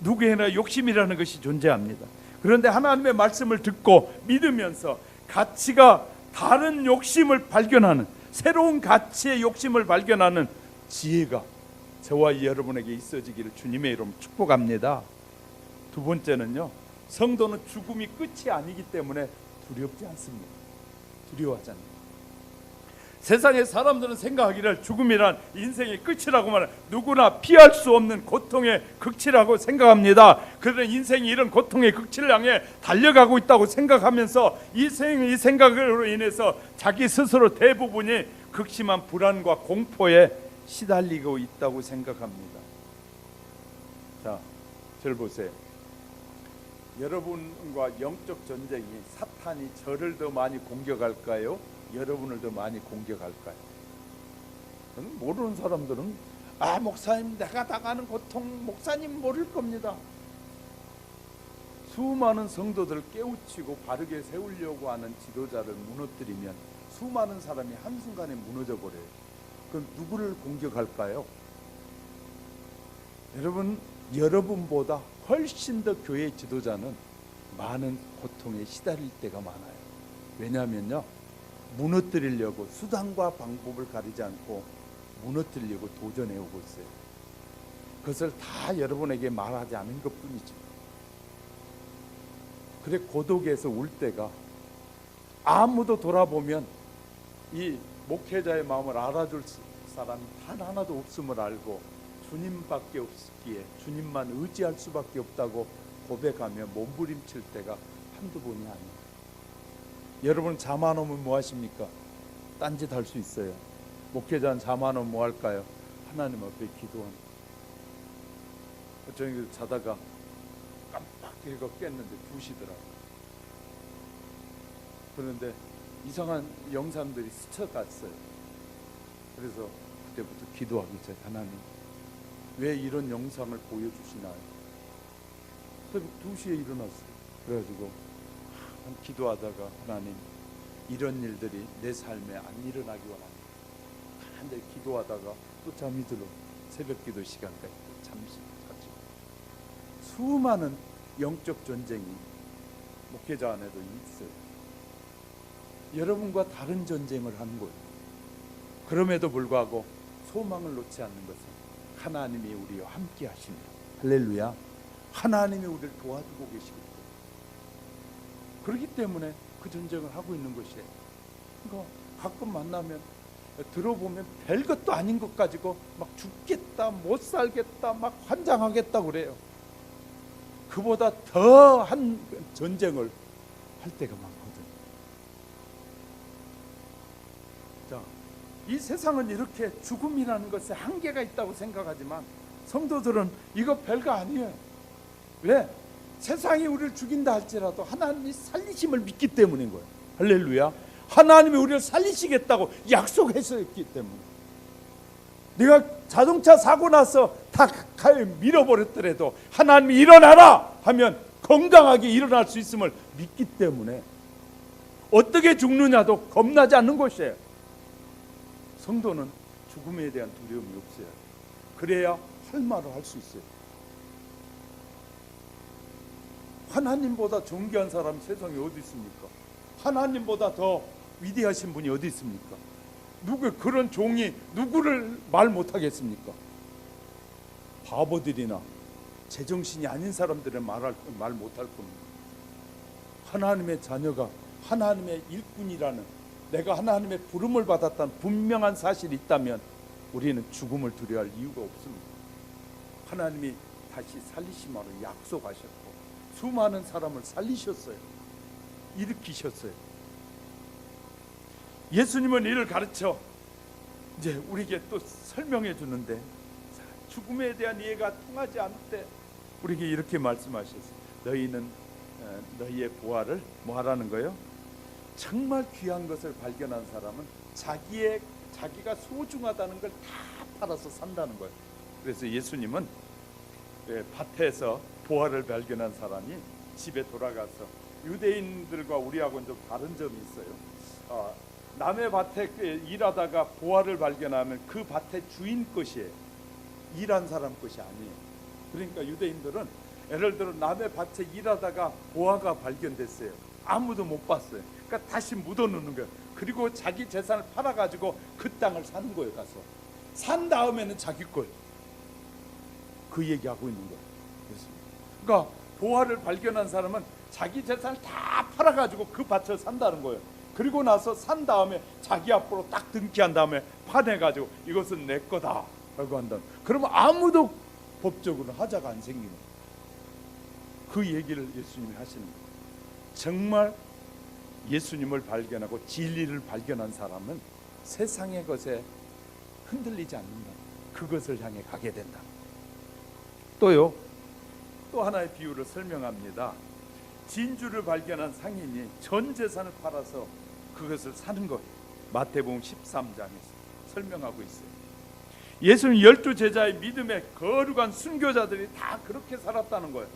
누구에나 욕심이라는 것이 존재합니다. 그런데 하나님의 말씀을 듣고 믿으면서 가치가 다른 욕심을 발견하는, 새로운 가치의 욕심을 발견하는 지혜가 저와 여러분에게 있어지기를 주님의 이름으로 축복합니다. 두 번째는요, 성도는 죽음이 끝이 아니기 때문에 두렵지 않습니다. 두려워하지 않습니다. 세상의 사람들은 생각하기를 죽음이란 인생의 끝이라고 말해, 누구나 피할 수 없는 고통의 극치라고 생각합니다. 그들은 인생이 이런 고통의 극치를 향해 달려가고 있다고 생각하면서 이 생각으로 인해서 자기 스스로 대부분이 극심한 불안과 공포에 시달리고 있다고 생각합니다. 자, 저를 보세요. 여러분과 영적 전쟁이, 사탄이 저를 더 많이 공격할까요? 여러분을 더 많이 공격할까요? 모르는 사람들은 목사님, 내가 당하는 고통 목사님 모를 겁니다. 수많은 성도들을 깨우치고 바르게 세우려고 하는 지도자를 무너뜨리면 수많은 사람이 한순간에 무너져 버려요. 그럼 누구를 공격할까요? 여러분보다 훨씬 더 교회 지도자는 많은 고통에 시달릴 때가 많아요. 왜냐하면요, 무너뜨리려고 수단과 방법을 가리지 않고 무너뜨리려고 도전해 오고 있어요. 그것을 다 여러분에게 말하지 않은 것뿐이죠. 그래 고독에서 울 때가, 아무도 돌아보면 이 목회자의 마음을 알아줄 사람이 단 하나도 없음을 알고 주님밖에 없기에 주님만 의지할 수밖에 없다고 고백하며 몸부림칠 때가 한두 번이 아니에요. 여러분 잠 안 오면 뭐 하십니까? 딴짓 할 수 있어요. 목회자는 잠 안 오면 뭐 할까요? 하나님 앞에 기도합니다. 저녁에 자다가 깜빡 깼는데 2시더라고요. 그런데 이상한 영상들이 스쳐갔어요. 그래서 그때부터 기도하기 시작해요. 하나님, 왜 이런 영상을 보여주시나요? 새벽 2시에 일어났어요. 그래가지고 기도하다가 하나님, 이런 일들이 내 삶에 안 일어나기 원합니다. 한데 기도하다가 또 잠이 들어. 새벽 기도 시간까지 잠시 잤죠. 수많은 영적 전쟁이 목회자 안에도 있어요. 여러분과 다른 전쟁을 하는 거예요. 그럼에도 불구하고 소망을 놓지 않는 것은 하나님이 우리와 함께 하십니다. 할렐루야. 하나님이 우리를 도와주고 계시기 때문에, 그렇기 때문에 그 전쟁을 하고 있는 것이에요. 그러니까 가끔 만나면 들어보면 별것도 아닌 것 가지고 막 죽겠다, 못 살겠다, 막 환장하겠다 그래요. 그보다 더한 전쟁을 할 때가 많거든요. 자, 이 세상은 이렇게 죽음이라는 것에 한계가 있다고 생각하지만 성도들은 이거 별거 아니에요. 왜? 세상이 우리를 죽인다 할지라도 하나님이 살리심을 믿기 때문인 거예요. 할렐루야. 하나님이 우리를 살리시겠다고 약속했었기 때문에. 네가 자동차 사고 나서 다 밀어버렸더라도 하나님이 일어나라 하면 건강하게 일어날 수 있음을 믿기 때문에 어떻게 죽느냐도 겁나지 않는 것이에요. 성도는 죽음에 대한 두려움이 없어요. 그래야 할 말을 할 수 있어요. 하나님보다 존귀한 사람이 세상에 어디 있습니까? 하나님보다 더 위대하신 분이 어디 있습니까? 그런 종이 누구를 말 못하겠습니까? 바보들이나 제정신이 아닌 사람들은 말 못할 겁니다. 하나님의 자녀가 하나님의 일꾼이라는, 내가 하나님의 부름을 받았다는 분명한 사실이 있다면 우리는 죽음을 두려워할 이유가 없습니다. 하나님이 다시 살리심으로 약속하셨고 수많은 사람을 살리셨어요. 일으키셨어요. 예수님은 이를 가르쳐 이제 우리에게 또 설명해 주는데, 죽음에 대한 이해가 통하지 않을 때 우리에게 이렇게 말씀하셨어요. 너희는 너희의 부활을 뭐 하라는 거예요? 정말 귀한 것을 발견한 사람은 자기가 소중하다는 걸 다 팔아서 산다는 거예요. 그래서 예수님은 밭에서 부활을 발견한 사람이 집에 돌아가서, 유대인들과 우리하고는 좀 다른 점이 있어요. 남의 밭에 일하다가 보화를 발견하면 그 밭의 주인 것이에요. 일한 사람 것이 아니에요. 그러니까 유대인들은 예를 들어 남의 밭에 일하다가 보화가 발견됐어요. 아무도 못 봤어요. 그러니까 다시 묻어놓는 거예요. 그리고 자기 재산을 팔아가지고 그 땅을 사는 거예요. 가서 산 다음에는 자기 거예요. 그 얘기하고 있는 거예요. 그러니까 보화를 발견한 사람은 자기 재산을 다 팔아가지고 그 밭을 산다는 거예요. 그리고 나서 산 다음에 자기 앞으로 딱 등기한 다음에 파내가지고 이것은 내 거다 라고 한다. 그러면 아무도 법적으로 하자가 안 생기는 거예요. 그 얘기를 예수님이 하시는 거예요. 정말 예수님을 발견하고 진리를 발견한 사람은 세상의 것에 흔들리지 않는다. 그것을 향해 가게 된다. 또요, 또 하나의 비유를 설명합니다. 진주를 발견한 상인이 전 재산을 팔아서 그것을 사는 것, 마태복음 13장에서 설명하고 있어요. 예수님 12 제자의 믿음의 거룩한 순교자들이 다 그렇게 살았다는 거예요.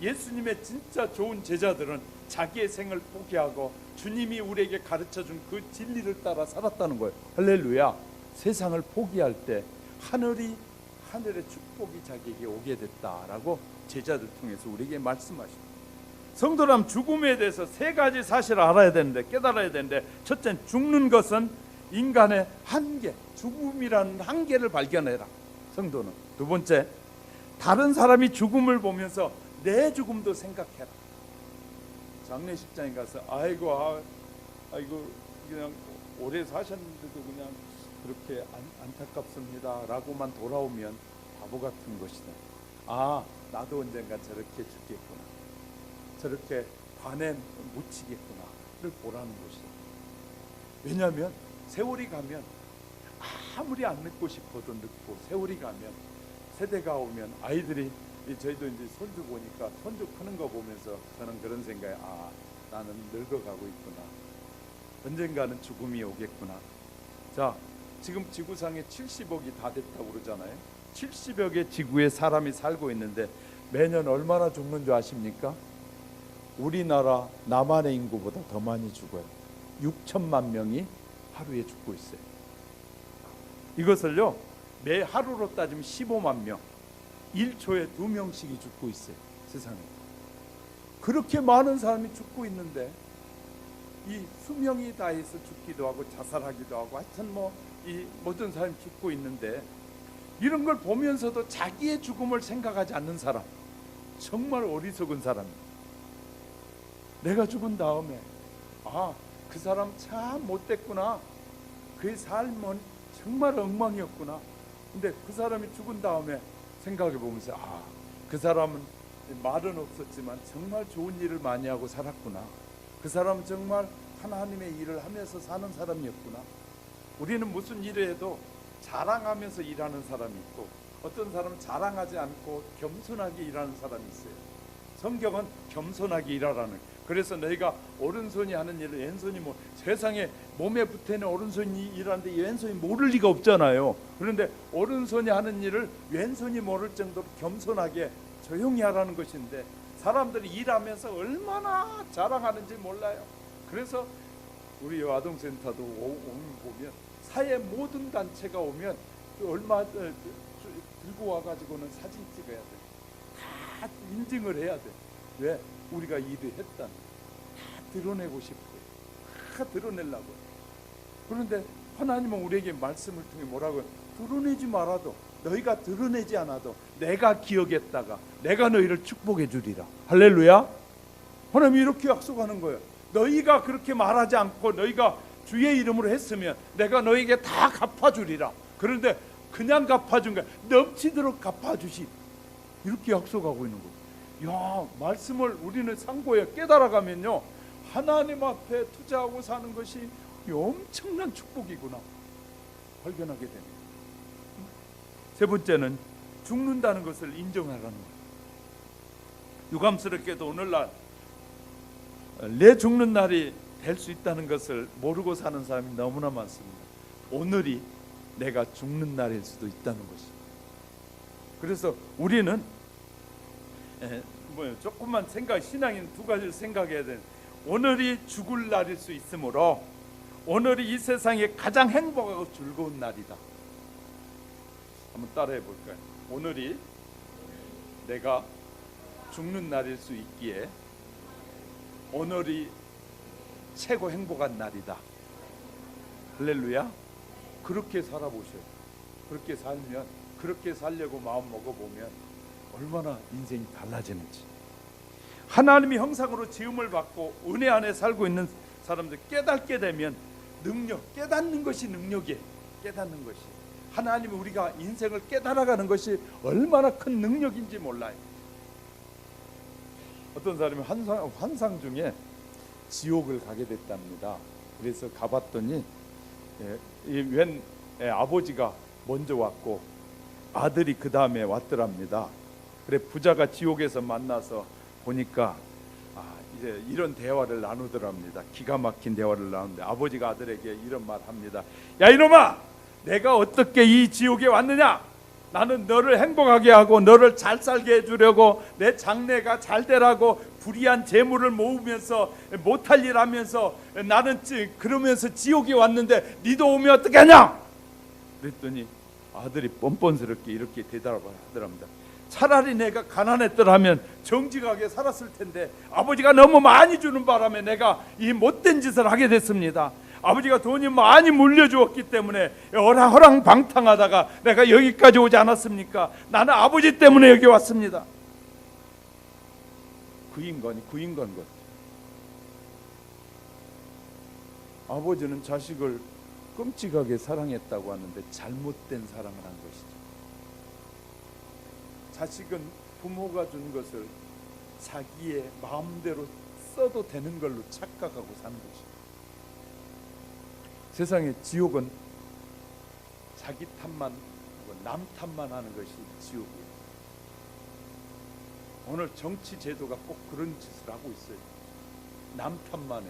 예수님의 진짜 좋은 제자들은 자기의 생을 포기하고 주님이 우리에게 가르쳐준 그 진리를 따라 살았다는 거예요. 할렐루야. 세상을 포기할 때 하늘의 축복이 자기에게 오게 됐다라고 제자들 통해서 우리에게 말씀하십니다. 성도라면 죽음에 대해서 세 가지 사실을 알아야 되는데, 깨달아야 되는데, 첫째는 죽는 것은 인간의 한계, 죽음이라는 한계를 발견해라. 성도는. 두 번째, 다른 사람이 죽음을 보면서 내 죽음도 생각해라. 장례식장에 가서 아이고 그냥 오래 사셨는데도 그냥 그렇게 안타깝습니다 라고만 돌아오면 바보 같은 것이다. 아, 나도 언젠가 저렇게 죽겠구나, 저렇게 관에 묻히겠구나를 보라는 것이다. 왜냐하면 세월이 가면 아무리 안 늙고 싶어도 늙고, 세월이 가면 세대가 오면 아이들이, 저희도 이제 손주 보니까 손주 크는 거 보면서 저는 그런 생각에, 아, 나는 늙어가고 있구나, 언젠가는 죽음이 오겠구나. 자, 지금 지구상에 70억이 다 됐다고 그러잖아요. 70억의 지구에 사람이 살고 있는데 매년 얼마나 죽는 줄 아십니까? 우리나라 남한의 인구보다 더 많이 죽어요. 6천만 명이 하루에 죽고 있어요. 이것을요, 매 하루로 따지면 15만 명, 1초에 2명씩이 죽고 있어요. 세상에 그렇게 많은 사람이 죽고 있는데, 이 수명이 다해서 죽기도 하고 자살하기도 하고, 하여튼 이 모든 사람이 죽고 있는데, 이런 걸 보면서도 자기의 죽음을 생각하지 않는 사람, 정말 어리석은 사람입니다. 내가 죽은 다음에, 아, 그 사람 참 못됐구나, 그의 삶은 정말 엉망이었구나, 근데 그 사람이 죽은 다음에 생각해 보면서, 아, 그 사람은 말은 없었지만 정말 좋은 일을 많이 하고 살았구나, 그 사람은 정말 하나님의 일을 하면서 사는 사람이었구나. 우리는 무슨 일을 해도 자랑하면서 일하는 사람이 있고, 어떤 사람은 자랑하지 않고 겸손하게 일하는 사람이 있어요. 성경은 겸손하게 일하라는, 그래서 너희가 오른손이 하는 일을 왼손이 세상에 몸에 붙어있는 오른손이 일하는데 왼손이 모를 리가 없잖아요. 그런데 오른손이 하는 일을 왼손이 모를 정도로 겸손하게 조용히 하라는 것인데, 사람들이 일하면서 얼마나 자랑하는지 몰라요. 그래서 우리 아동센터도 보면 사회 모든 단체가 오면 얼마 들고 와가지고는 사진 찍어야 돼. 다 인증을 해야 돼. 왜? 우리가 일을 했다는, 다 드러내고 싶어요. 다 드러내려고. 그런데 하나님은 우리에게 말씀을 통해 뭐라고요? 드러내지 말아도, 너희가 드러내지 않아도 내가 기억했다가 내가 너희를 축복해 주리라. 할렐루야. 하나님이 이렇게 약속하는 거예요. 너희가 그렇게 말하지 않고 너희가 주의 이름으로 했으면 내가 너희에게 다 갚아주리라. 그런데 그냥 갚아준 거야, 넘치도록 갚아주시, 이렇게 약속하고 있는 거예요. 야, 말씀을 우리는 상고에 깨달아가면요, 하나님 앞에 투자하고 사는 것이 엄청난 축복이구나 발견하게 됩니다. 세 번째는 죽는다는 것을 인정하라는 거예요. 유감스럽게도 오늘날 내 죽는 날이 될 수 있다는 것을 모르고 사는 사람이 너무나 많습니다. 오늘이 내가 죽는 날일 수도 있다는 것입니다. 그래서 우리는 조금만 신앙인 두 가지를 생각해야 돼요. 오늘이 죽을 날일 수 있으므로 오늘이 이 세상에 가장 행복하고 즐거운 날이다. 한번 따라해 볼까요? 오늘이 내가 죽는 날일 수 있기에 오늘이 최고 행복한 날이다. 할렐루야. 그렇게 살아보셔요. 그렇게 살면, 그렇게 살려고 마음 먹어보면 얼마나 인생이 달라지는지. 하나님의 형상으로 지음을 받고 은혜 안에 살고 있는 사람들 깨닫게 되면 능력, 깨닫는 것이 능력이에요. 깨닫는 것이, 하나님이 우리가 인생을 깨달아가는 것이 얼마나 큰 능력인지 몰라요. 어떤 사람이 환상 중에 지옥을 가게 됐답니다. 그래서 가봤더니 웬 아버지가 먼저 왔고 아들이 그 다음에 왔더랍니다. 그래 부자가 지옥에서 만나서 보니까 이제 이런 대화를 나누더랍니다. 기가 막힌 대화를 나누는데 아버지가 아들에게 이런 말 합니다. 야 이놈아, 내가 어떻게 이 지옥에 왔느냐? 나는 너를 행복하게 하고 너를 잘 살게 해주려고 내 장래가 잘 되라고 불의한 재물을 모으면서 못할 일 하면서 나는 그러면서 지옥에 왔는데 니도 오면 어떡하냐? 그랬더니 아들이 뻔뻔스럽게 이렇게 대답을 하더랍니다. 차라리 내가 가난했더라면 정직하게 살았을 텐데 아버지가 너무 많이 주는 바람에 내가 이 못된 짓을 하게 됐습니다. 아버지가 돈이 많이 물려주었기 때문에 허랑방탕하다가 내가 여기까지 오지 않았습니까? 나는 아버지 때문에 여기 왔습니다. 그 인간 같아. 아버지는 자식을 끔찍하게 사랑했다고 하는데 잘못된 사랑을 한 것이죠. 자식은 부모가 준 것을 자기의 마음대로 써도 되는 걸로 착각하고 사는 것이죠. 세상의 지옥은 자기 탓만, 남 탓만 하는 것이 지옥이에요. 오늘 정치 제도가 꼭 그런 짓을 하고 있어요. 남 탓만 해.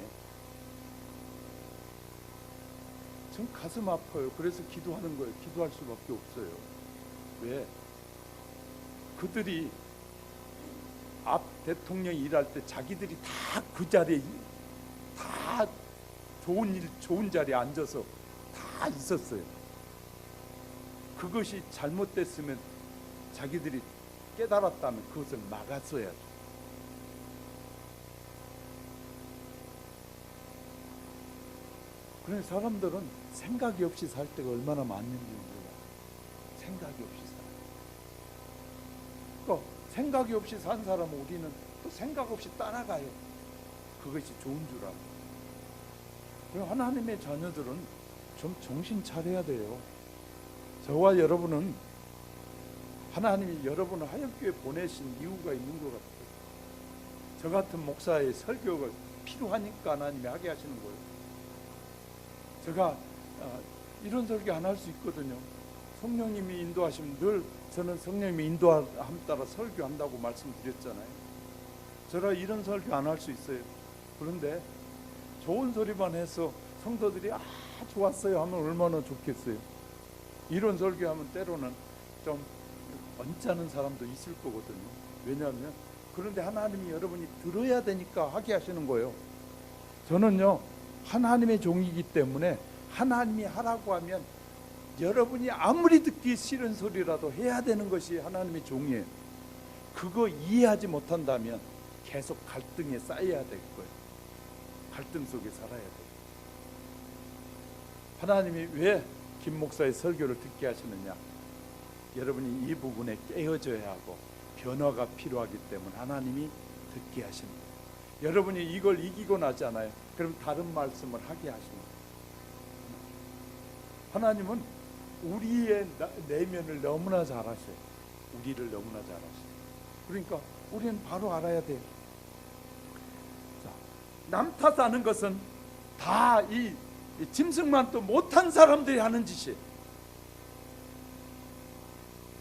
전 가슴 아파요. 그래서 기도하는 거예요. 기도할 수밖에 없어요. 왜? 그들이 앞 대통령이 일할 때 자기들이 다 그 자리에 다 좋은 자리에 앉아서 다 있었어요. 그것이 잘못됐으면 자기들이 깨달았다면 그것을 막았어야죠. 그래서 사람들은 생각이 없이 살 때가 얼마나 많은지 몰라요. 생각이 없이 살아요. 그러니까 생각이 없이 산 사람은 우리는 또 생각 없이 따라가요. 그것이 좋은 줄 알아요. 하나님의 자녀들은 좀 정신 차려야 돼요. 저와 여러분은 하나님이 여러분을 하역교회 보내신 이유가 있는 것 같아요. 저 같은 목사의 설교가 필요하니까 하나님이 하게 하시는 거예요. 제가 이런 설교 안 할 수 있거든요. 성령님이 인도하시면 늘 저는 성령님이 인도함 따라 설교한다고 말씀드렸잖아요. 저라 이런 설교 안 할 수 있어요. 그런데 좋은 소리만 해서 성도들이 좋았어요 하면 얼마나 좋겠어요. 이런 설교하면 때로는 좀 언짢은 사람도 있을 거거든요. 왜냐하면 그런데 하나님이 여러분이 들어야 되니까 하게 하시는 거예요. 저는요 하나님의 종이기 때문에 하나님이 하라고 하면 여러분이 아무리 듣기 싫은 소리라도 해야 되는 것이 하나님의 종이에요. 그거 이해하지 못한다면 계속 갈등에 쌓여야 될 거예요. 갈등 속에 살아야 돼요. 하나님이 왜 김 목사의 설교를 듣게 하시느냐? 여러분이 이 부분에 깨어져야 하고 변화가 필요하기 때문에 하나님이 듣게 하시는 거예요. 여러분이 이걸 이기고 나잖아요. 그럼 다른 말씀을 하게 하시는 거예요. 하나님은 우리의 내면을 너무나 잘 아셔요. 우리를 너무나 잘 아셔요. 그러니까 우리는 바로 알아야 돼요. 남 탓하는 것은 다 이 짐승만 또 못한 사람들이 하는 짓이에요.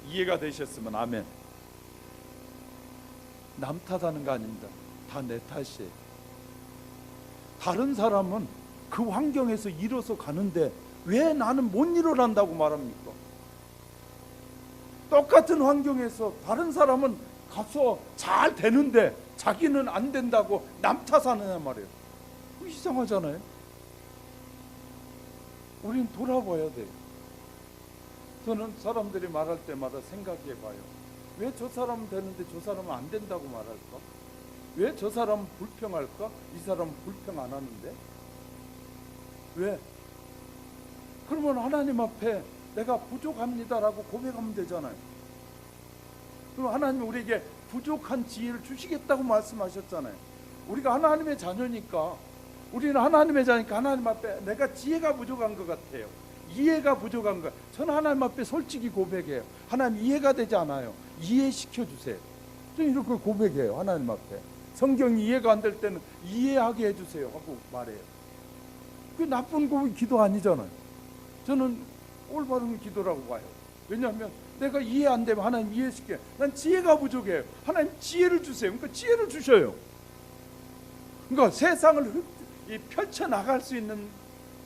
이해가 되셨으면 아멘. 남 탓하는 거 아닙니다. 다 내 탓이에요. 다른 사람은 그 환경에서 일어서 가는데 왜 나는 못 일어난다고 말합니까? 똑같은 환경에서 다른 사람은 가서 잘 되는데 자기는 안 된다고 남 탓하느냐 말이에요. 이상하잖아요. 우리는 돌아봐야 돼요. 저는 사람들이 말할 때마다 생각해 봐요. 왜 저 사람은 되는데 저 사람은 안 된다고 말할까? 왜 저 사람은 불평할까? 이 사람은 불평 안 하는데? 왜? 그러면 하나님 앞에 내가 부족합니다라고 고백하면 되잖아요. 그럼 하나님이 우리에게 부족한 지혜를 주시겠다고 말씀하셨잖아요. 우리가 하나님의 자녀니까, 우리는 하나님의 자니까 하나님 앞에 내가 지혜가 부족한 것 같아요. 이해가 부족한 것. 저는 하나님 앞에 솔직히 고백해요. 하나님 이해가 되지 않아요. 이해시켜 주세요. 저는 이렇게 고백해요. 하나님 앞에. 성경이 이해가 안 될 때는 이해하게 해주세요 하고 말해요. 그 나쁜 기도 아니잖아요. 저는 올바른 기도라고 봐요. 왜냐하면 내가 이해 안 되면 하나님 이해시켜. 난 지혜가 부족해요. 하나님 지혜를 주세요. 그러니까 지혜를 주셔요. 그러니까 세상을 펼쳐나갈 수 있는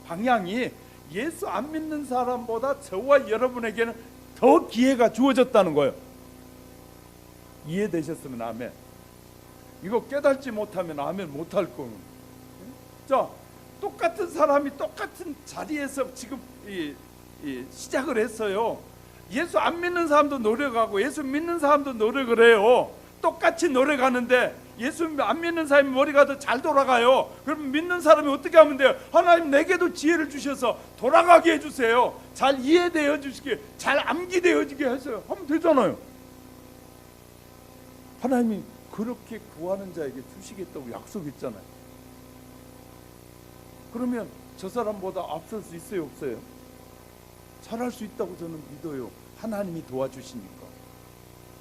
방향이 예수 안 믿는 사람보다 저와 여러분에게는 더 더 기회가 주어졌다는 거예요. 이해되셨으면 아멘. 이거 깨닫지 못하면 아멘 못할 거예요. 자, 똑같은 사람이 똑같은 자리에서 지금 시작을 했어요. 예수 안 믿는 사람도 노력하고 예수 믿는 사람도 노력을 해요. 똑같이 노력하는데 예수 안 믿는 사람이 머리가 더 잘 돌아가요. 그럼 믿는 사람이 어떻게 하면 돼요? 하나님 내게도 지혜를 주셔서 돌아가게 해주세요. 잘 이해되어 주시게, 잘 암기되어지게 해서요. 하면 되잖아요. 하나님이 그렇게 구하는 자에게 주시겠다고 약속했잖아요. 그러면 저 사람보다 앞설 수 있어요, 없어요? 잘할 수 있다고 저는 믿어요. 하나님이 도와주시니까.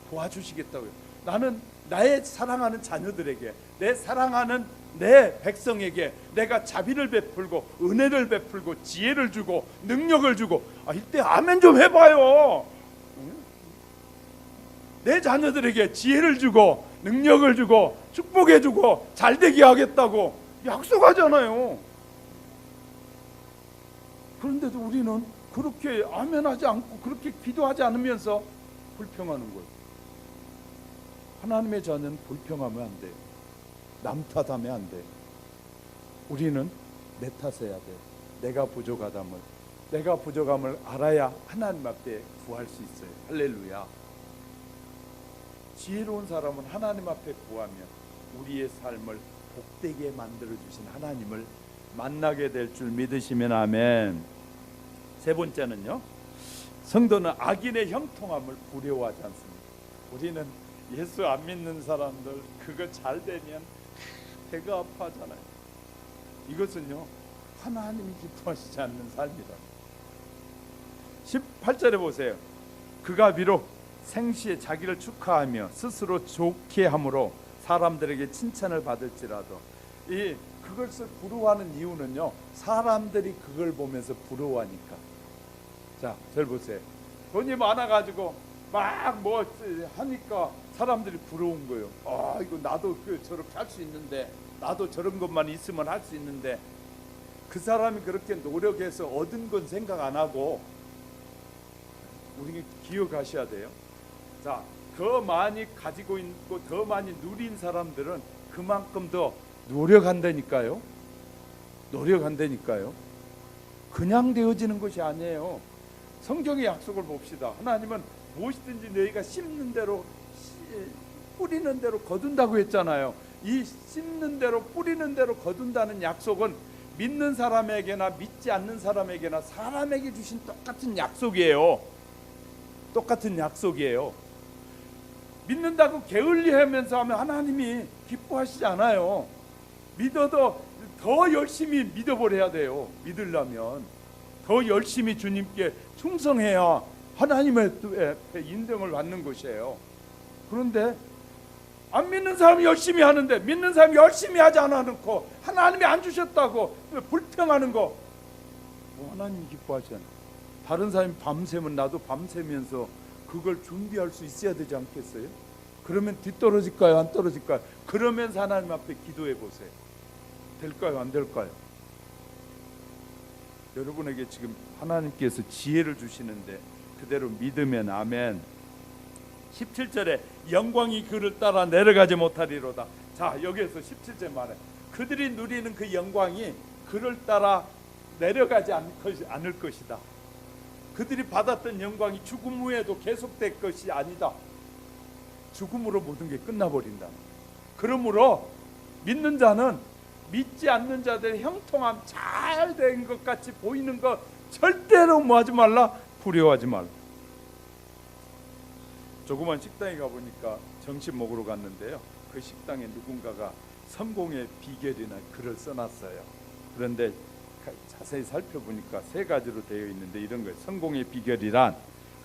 도와주시겠다고요. 나는 나의 사랑하는 자녀들에게, 내 사랑하는 내 백성에게 내가 자비를 베풀고 은혜를 베풀고 지혜를 주고 능력을 주고, 이때 아멘 좀 해봐요. 내 자녀들에게 지혜를 주고 능력을 주고 축복해 주고 잘되게 하겠다고 약속하잖아요. 그런데도 우리는 그렇게 아멘하지 않고 그렇게 기도하지 않으면서 불평하는 거예요. 하나님의 자녀는 불평하면 안 돼요. 남 탓하면 안 돼요. 우리는 내 탓해야 돼요. 내가 부족함을 알아야 하나님 앞에 구할 수 있어요. 할렐루야. 지혜로운 사람은 하나님 앞에 구하면 우리의 삶을 복되게 만들어 주신 하나님을 만나게 될 줄 믿으시면 아멘. 세 번째는요, 성도는 악인의 형통함을 두려워하지 않습니다. 우리는 예수 안 믿는 사람들 그거 잘 되면 배가 아파하잖아요. 이것은요 하나님이 기뻐하시지 않는 삶이다. 18절에 보세요. 그가 비록 생시에 자기를 축하하며 스스로 좋게 함으로 사람들에게 칭찬을 받을지라도, 그것을 부러워하는 이유는요, 사람들이 그걸 보면서 부러워하니까. 자, 절 보세요. 돈이 많아가지고 막 뭐 하니까 사람들이 부러운 거예요. 이거 나도 저렇게 할 수 있는데, 나도 저런 것만 있으면 할 수 있는데. 그 사람이 그렇게 노력해서 얻은 건 생각 안 하고, 우리 기억하셔야 돼요. 자, 더 많이 가지고 있고 더 많이 누린 사람들은 그만큼 더 노력한다니까요. 그냥 되어지는 것이 아니에요. 성경의 약속을 봅시다. 하나님은 무엇이든지 너희가 심는 대로 뿌리는 대로 거둔다고 했잖아요. 이 심는 대로 뿌리는 대로 거둔다는 약속은 믿는 사람에게나 믿지 않는 사람에게나 사람에게 주신 똑같은 약속이에요. 믿는다고 게을리하면서 하면 하나님이 기뻐하시지 않아요. 믿어도 더 열심히 믿어버려야 돼요. 믿으려면 더 열심히 주님께 충성해야 하나님의 인정을 받는 것이에요. 그런데 안 믿는 사람이 열심히 하는데 믿는 사람이 열심히 하지 않고 하나님이 안 주셨다고 불평하는 거, 하나님이 기뻐하지 않아요. 다른 사람이 밤새면 나도 밤새면서 그걸 준비할 수 있어야 되지 않겠어요? 그러면 뒤떨어질까요? 안 떨어질까요? 그러면서 하나님 앞에 기도해 보세요. 될까요? 안 될까요? 여러분에게 지금 하나님께서 지혜를 주시는데 그대로 믿으면 아멘. 17절에 영광이 그를 따라 내려가지 못하리로다. 자, 여기에서 17절 말해. 그들이 누리는 그 영광이 그를 따라 내려가지 않을 것이다. 그들이 받았던 영광이 죽음 후에도 계속될 것이 아니다. 죽음으로 모든 게 끝나버린다. 그러므로 믿는 자는 믿지 않는 자들의 형통함, 잘 된 것 같이 보이는 것 절대로 뭐하지 말라, 부러워하지 말라. 조그만 식당에 가보니까 점심 먹으러 갔는데요, 그 식당에 누군가가 성공의 비결이나 글을 써놨어요. 그런데 자세히 살펴보니까 세 가지로 되어 있는데 이런 거예요. 성공의 비결이란,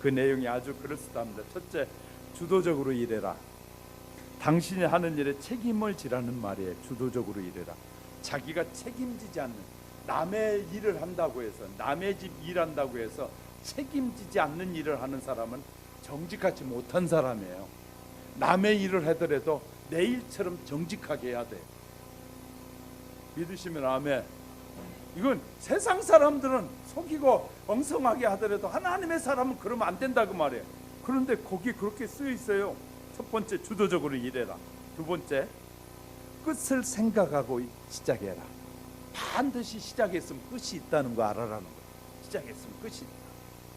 그 내용이 아주 그럴듯합니다. 첫째, 주도적으로 일해라. 당신이 하는 일에 책임을 지라는 말이에요. 주도적으로 일해라. 자기가 책임지지 않는, 남의 일을 한다고 해서, 남의 집 일한다고 해서 책임지지 않는 일을 하는 사람은 정직하지 못한 사람이에요. 남의 일을 하더라도 내 일처럼 정직하게 해야 돼요. 믿으시면 아멘. 이건 세상 사람들은 속이고 엉성하게 하더라도 하나님의 사람은 그러면 안 된다 그 말이에요. 그런데 거기 그렇게 쓰여 있어요. 첫 번째, 주도적으로 일해라. 두 번째, 끝을 생각하고 시작해라. 반드시 시작했으면 끝이 있다는 거 알아라는 거예요. 시작했으면 끝이 있다.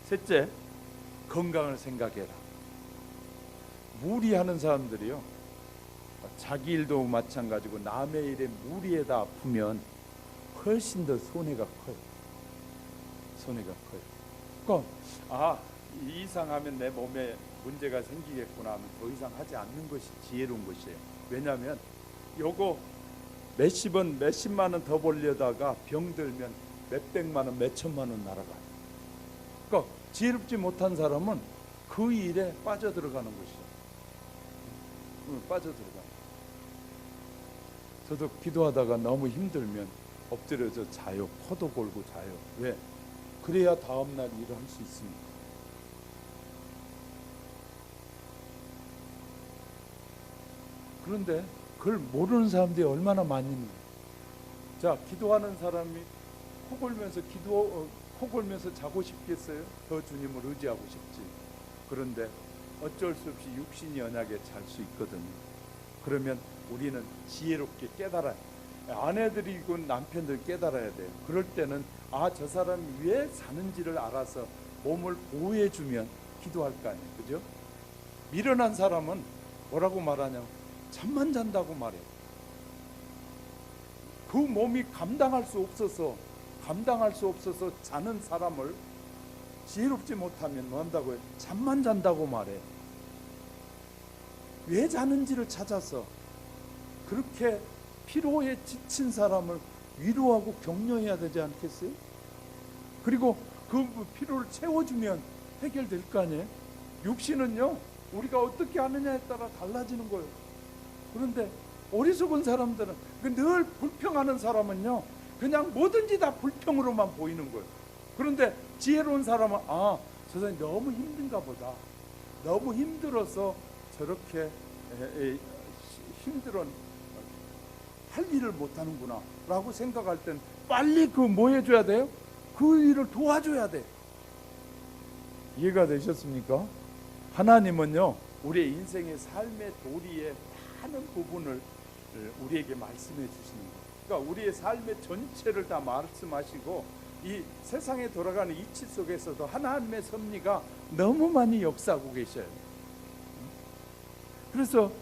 셋째, 건강을 생각해라. 무리하는 사람들이요, 자기 일도 마찬가지고 남의 일에 무리에다 아프면 훨씬 더 손해가 커요. 손해가 커요. 그러니까 이 이상 하면 내 몸에 문제가 생기겠구나 하면 더 이상 하지 않는 것이 지혜로운 것이에요. 왜냐하면 요거 몇십 원, 몇십만 원 더 벌려다가 병들면 몇백만 원, 몇천만 원 날아가요. 그러니까 지혜롭지 못한 사람은 그 일에 빠져들어가는 것이죠. 빠져들어가요. 저도 기도하다가 너무 힘들면 엎드려서 자요. 코도 골고 자요. 왜? 그래야 다음날 일을 할 수 있으니까. 그런데 그걸 모르는 사람들이 얼마나 많이 있는 거예요. 자, 기도하는 사람이 코 골면서 자고 싶겠어요? 더 주님을 의지하고 싶지. 그런데 어쩔 수 없이 육신이 연약해 잘 수 있거든요. 그러면 우리는 지혜롭게 깨달아요. 아내들이고 남편들 깨달아야 돼요. 그럴 때는 저 사람이 왜 사는지를 알아서 몸을 보호해주면 기도할 거 아니에요. 그죠? 미련한 사람은 뭐라고 말하냐면 잠만 잔다고 말해요. 그 몸이 감당할 수 없어서 자는 사람을 지혜롭지 못하면 뭐 한다고요? 잠만 잔다고 말해요. 왜 자는지를 찾아서 그렇게 피로에 지친 사람을 위로하고 격려해야 되지 않겠어요? 그리고 그 피로를 채워주면 해결될 거 아니에요? 육신은요, 우리가 어떻게 하느냐에 따라 달라지는 거예요. 그런데 어리석은 사람들은, 늘 불평하는 사람은요, 그냥 뭐든지 다 불평으로만 보이는 거예요. 그런데 지혜로운 사람은 저 사람이 너무 힘든가 보다. 너무 힘들어서 저렇게 힘들어 할 일을 못하는구나 라고 생각할 땐 빨리 뭐 해줘야 돼요? 그 일을 도와줘야 돼. 이해가 되셨습니까? 하나님은요, 우리의 인생의 삶의 도리의 많은 부분을 우리에게 말씀해 주시는 거예요. 그러니까 우리의 삶의 전체를 다 말씀하시고, 이 세상에 돌아가는 이치 속에서도 하나님의 섭리가 너무 많이 역사하고 계셔요. 그래서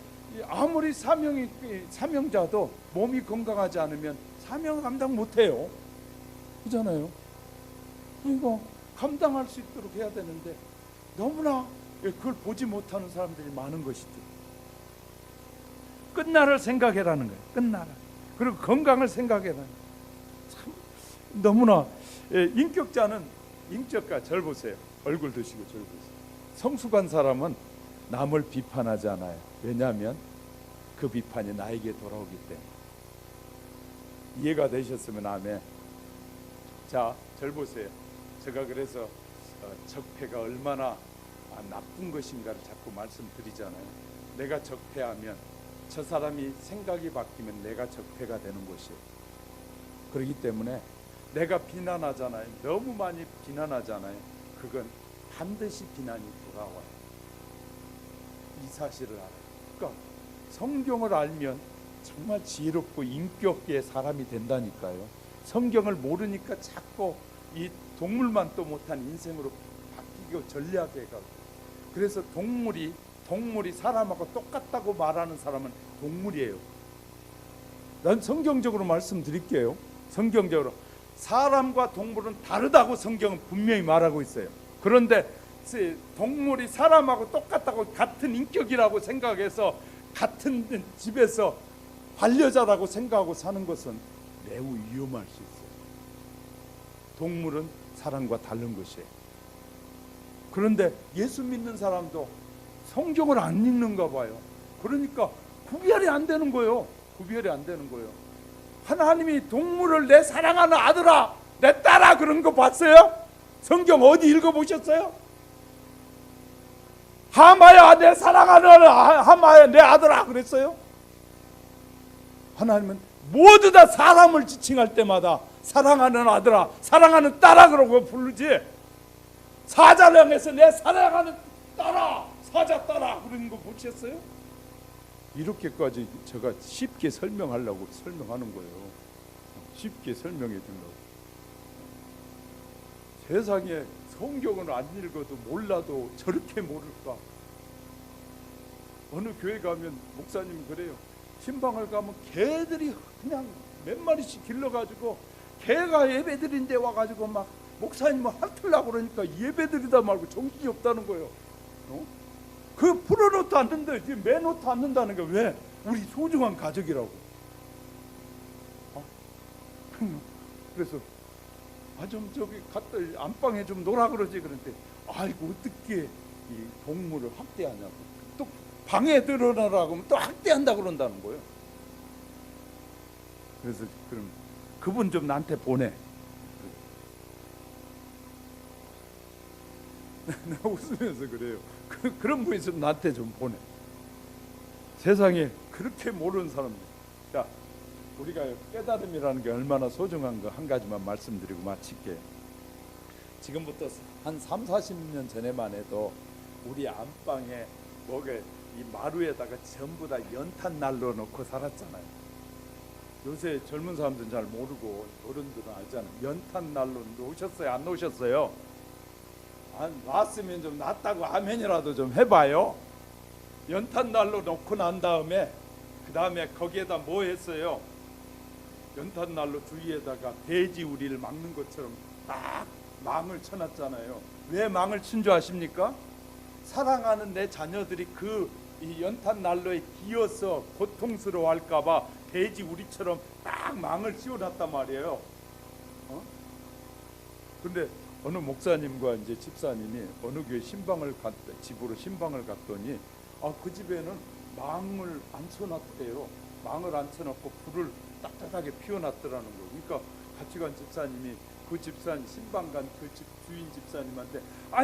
아무리 사명자도 몸이 건강하지 않으면 사명 감당 못해요. 그렇잖아요. 그러니까 감당할 수 있도록 해야 되는데 너무나 그걸 보지 못하는 사람들이 많은 것이죠. 끝날을 생각해라는 거예요. 끝날을. 그리고 건강을 생각해라는 거예요. 참 너무나 인격자는 인격가 절 보세요. 얼굴 드시고 절 보세요. 성숙한 사람은 남을 비판하지 않아요. 왜냐하면 그 비판이 나에게 돌아오기 때문에. 이해가 되셨으면 아멘. 자, 절 보세요. 제가 그래서 적폐가 얼마나 나쁜 것인가를 자꾸 말씀드리잖아요. 내가 적폐하면 저 사람이 생각이 바뀌면 내가 적폐가 되는 것이에요. 그렇기 때문에 내가 비난하잖아요. 너무 많이 비난하잖아요. 그건 반드시 비난이 돌아와요. 이 사실을 알아요. 그러니까 성경을 알면 정말 지혜롭고 인격의 사람이 된다니까요. 성경을 모르니까 자꾸 이 동물만 또 못한 인생으로 바뀌고 전략해가고. 그래서 동물이 사람하고 똑같다고 말하는 사람은 동물이에요. 난 성경적으로 말씀드릴게요. 성경적으로 사람과 동물은 다르다고 성경은 분명히 말하고 있어요. 그런데 동물이 사람하고 똑같다고 같은 인격이라고 생각해서 같은 집에서 반려자라고 생각하고 사는 것은 매우 위험할 수 있어요. 동물은 사람과 다른 것이에요. 그런데 예수 믿는 사람도 성경을 안 읽는가 봐요. 그러니까 구별이 안 되는 거예요. 구별이 안 되는 거예요. 하나님이 동물을 내 사랑하는 아들아, 내 딸아 그런 거 봤어요? 성경 어디 읽어보셨어요? 하마야 내 사랑하는 하마야 내 아들아 그랬어요? 하나님은 모두 다 사람을 지칭할 때마다 사랑하는 아들아, 사랑하는 딸아 그러고 부르지. 사자를 향해서 내 사랑하는 딸아, 사자 딸아 그러는 거 보셨어요? 이렇게까지 제가 쉽게 설명하려고 설명하는 거예요. 쉽게 설명해 주려고. 세상에 성경을 안 읽어도 몰라도 저렇게 모를까? 어느 교회 가면 목사님 그래요. 신방을 가면 개들이 그냥 몇 마리씩 길러가지고 개가 예배드린 데 와가지고 막 목사님을 핥으려고 그러니까 예배드리다 말고 정신이 없다는 거예요. 그 풀어놓도 않는데 매놓도 않는다는 게 왜? 우리 소중한 가족이라고. 그래서 좀 저기 갔다 안방에 좀 놀아 그러지. 그런데 아이고 어떻게 이 동물을 학대하냐고. 또 방에 들어놔라고 하면 또 학대한다 그런다는 거예요. 그래서 그럼 그분 좀 나한테 보내. 내가 웃으면서 그래요. 그런 분 있으면 나한테 좀 보내. 세상에 그렇게 모르는 사람들. 자, 우리가 깨달음이라는 게 얼마나 소중한 거 한 가지만 말씀드리고 마칠게요. 지금부터 한 3, 40년 전에만 해도 우리 안방에 뭐게 이 마루에다가 전부 다 연탄 난로 놓고 살았잖아요. 요새 젊은 사람들은 잘 모르고 어른들은 알잖아요. 연탄 난로 놓으셨어요? 안 놓으셨어요? 안 놨으면 좀 놨다고 아멘이라도 좀 해봐요. 연탄 난로 놓고 난 다음에 그 다음에 거기에다 뭐 했어요? 연탄 난로 주위에다가 돼지 우리를 막는 것처럼 딱 망을 쳐놨잖아요. 왜 망을 친 줄 아십니까? 사랑하는 내 자녀들이 이 연탄 난로에 기어서 고통스러워할까봐 돼지 우리처럼 딱 망을 씌워놨단 말이에요. 근데 어느 목사님과 이제 집사님이 어느 교회 집으로 신방을 갔더니 그 집에는 망을 안 쳐놨대요. 망을 안 쳐놓고 불을 따뜻하게 피워놨더라는 거예요. 그러니까 같이 간 집사님이 그 집사님 신방 간 그 집 주인 집사님한테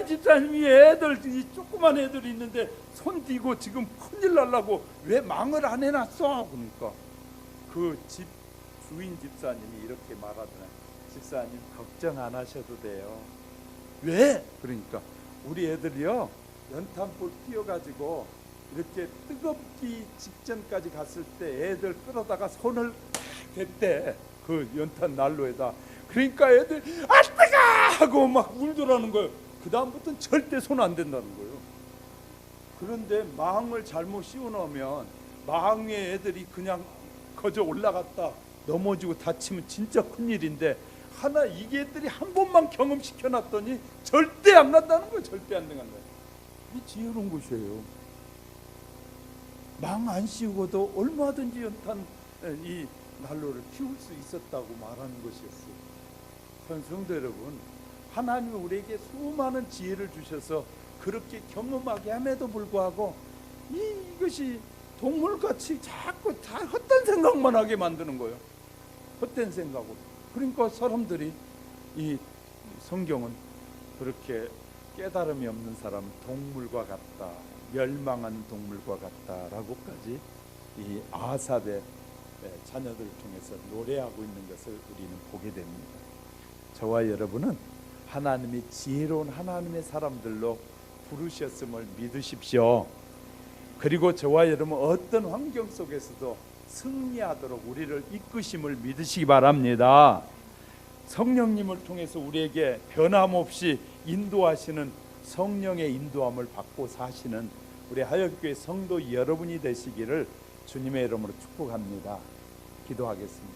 집사님이 이 조그만 애들이 있는데 손 띄고 지금 큰일 날라고 왜 망을 안 해놨어? 그러니까 그 집 주인 집사님이 이렇게 말하더라. 집사님 걱정 안 하셔도 돼요. 왜? 그러니까 우리 애들이요 연탄불 띄워가지고 이렇게 뜨겁기 직전까지 갔을 때 애들 끌어다가 손을 댔대. 그 연탄 난로에다. 그러니까 애들 뜨거! 하고 막 울더라는 거예요. 그 다음부터는 절대 손 안 댄다는 거예요. 그런데 망을 잘못 씌워놓으면 망 위에 애들이 그냥 거저 올라갔다 넘어지고 다치면 진짜 큰일인데 이게 애들이 한 번만 경험시켜놨더니 절대 안 간다는 거예요. 절대 안 간다. 이 지혜로운 것이에요. 망 안 씌우고도 얼마든지 연탄 이 난로를 피울 수 있었다고 말하는 것이었어요. 성도 여러분, 하나님이 우리에게 수많은 지혜를 주셔서 그렇게 경험하게 함에도 불구하고 이것이 동물같이 자꾸 다 헛된 생각만 하게 만드는 거예요. 헛된 생각으로. 그러니까 사람들이 이 성경은 그렇게 깨달음이 없는 사람은 동물과 같다, 멸망한 동물과 같다라고까지 이 아삽의 자녀들을 통해서 노래하고 있는 것을 우리는 보게 됩니다. 저와 여러분은 하나님이 지혜로운 하나님의 사람들로 부르셨음을 믿으십시오. 그리고 저와 여러분 어떤 환경 속에서도 승리하도록 우리를 이끄심을 믿으시기 바랍니다. 성령님을 통해서 우리에게 변함없이 인도하시는 성령의 인도함을 받고 사시는 우리 하역교회 성도 여러분이 되시기를 주님의 이름으로 축복합니다. 기도하겠습니다.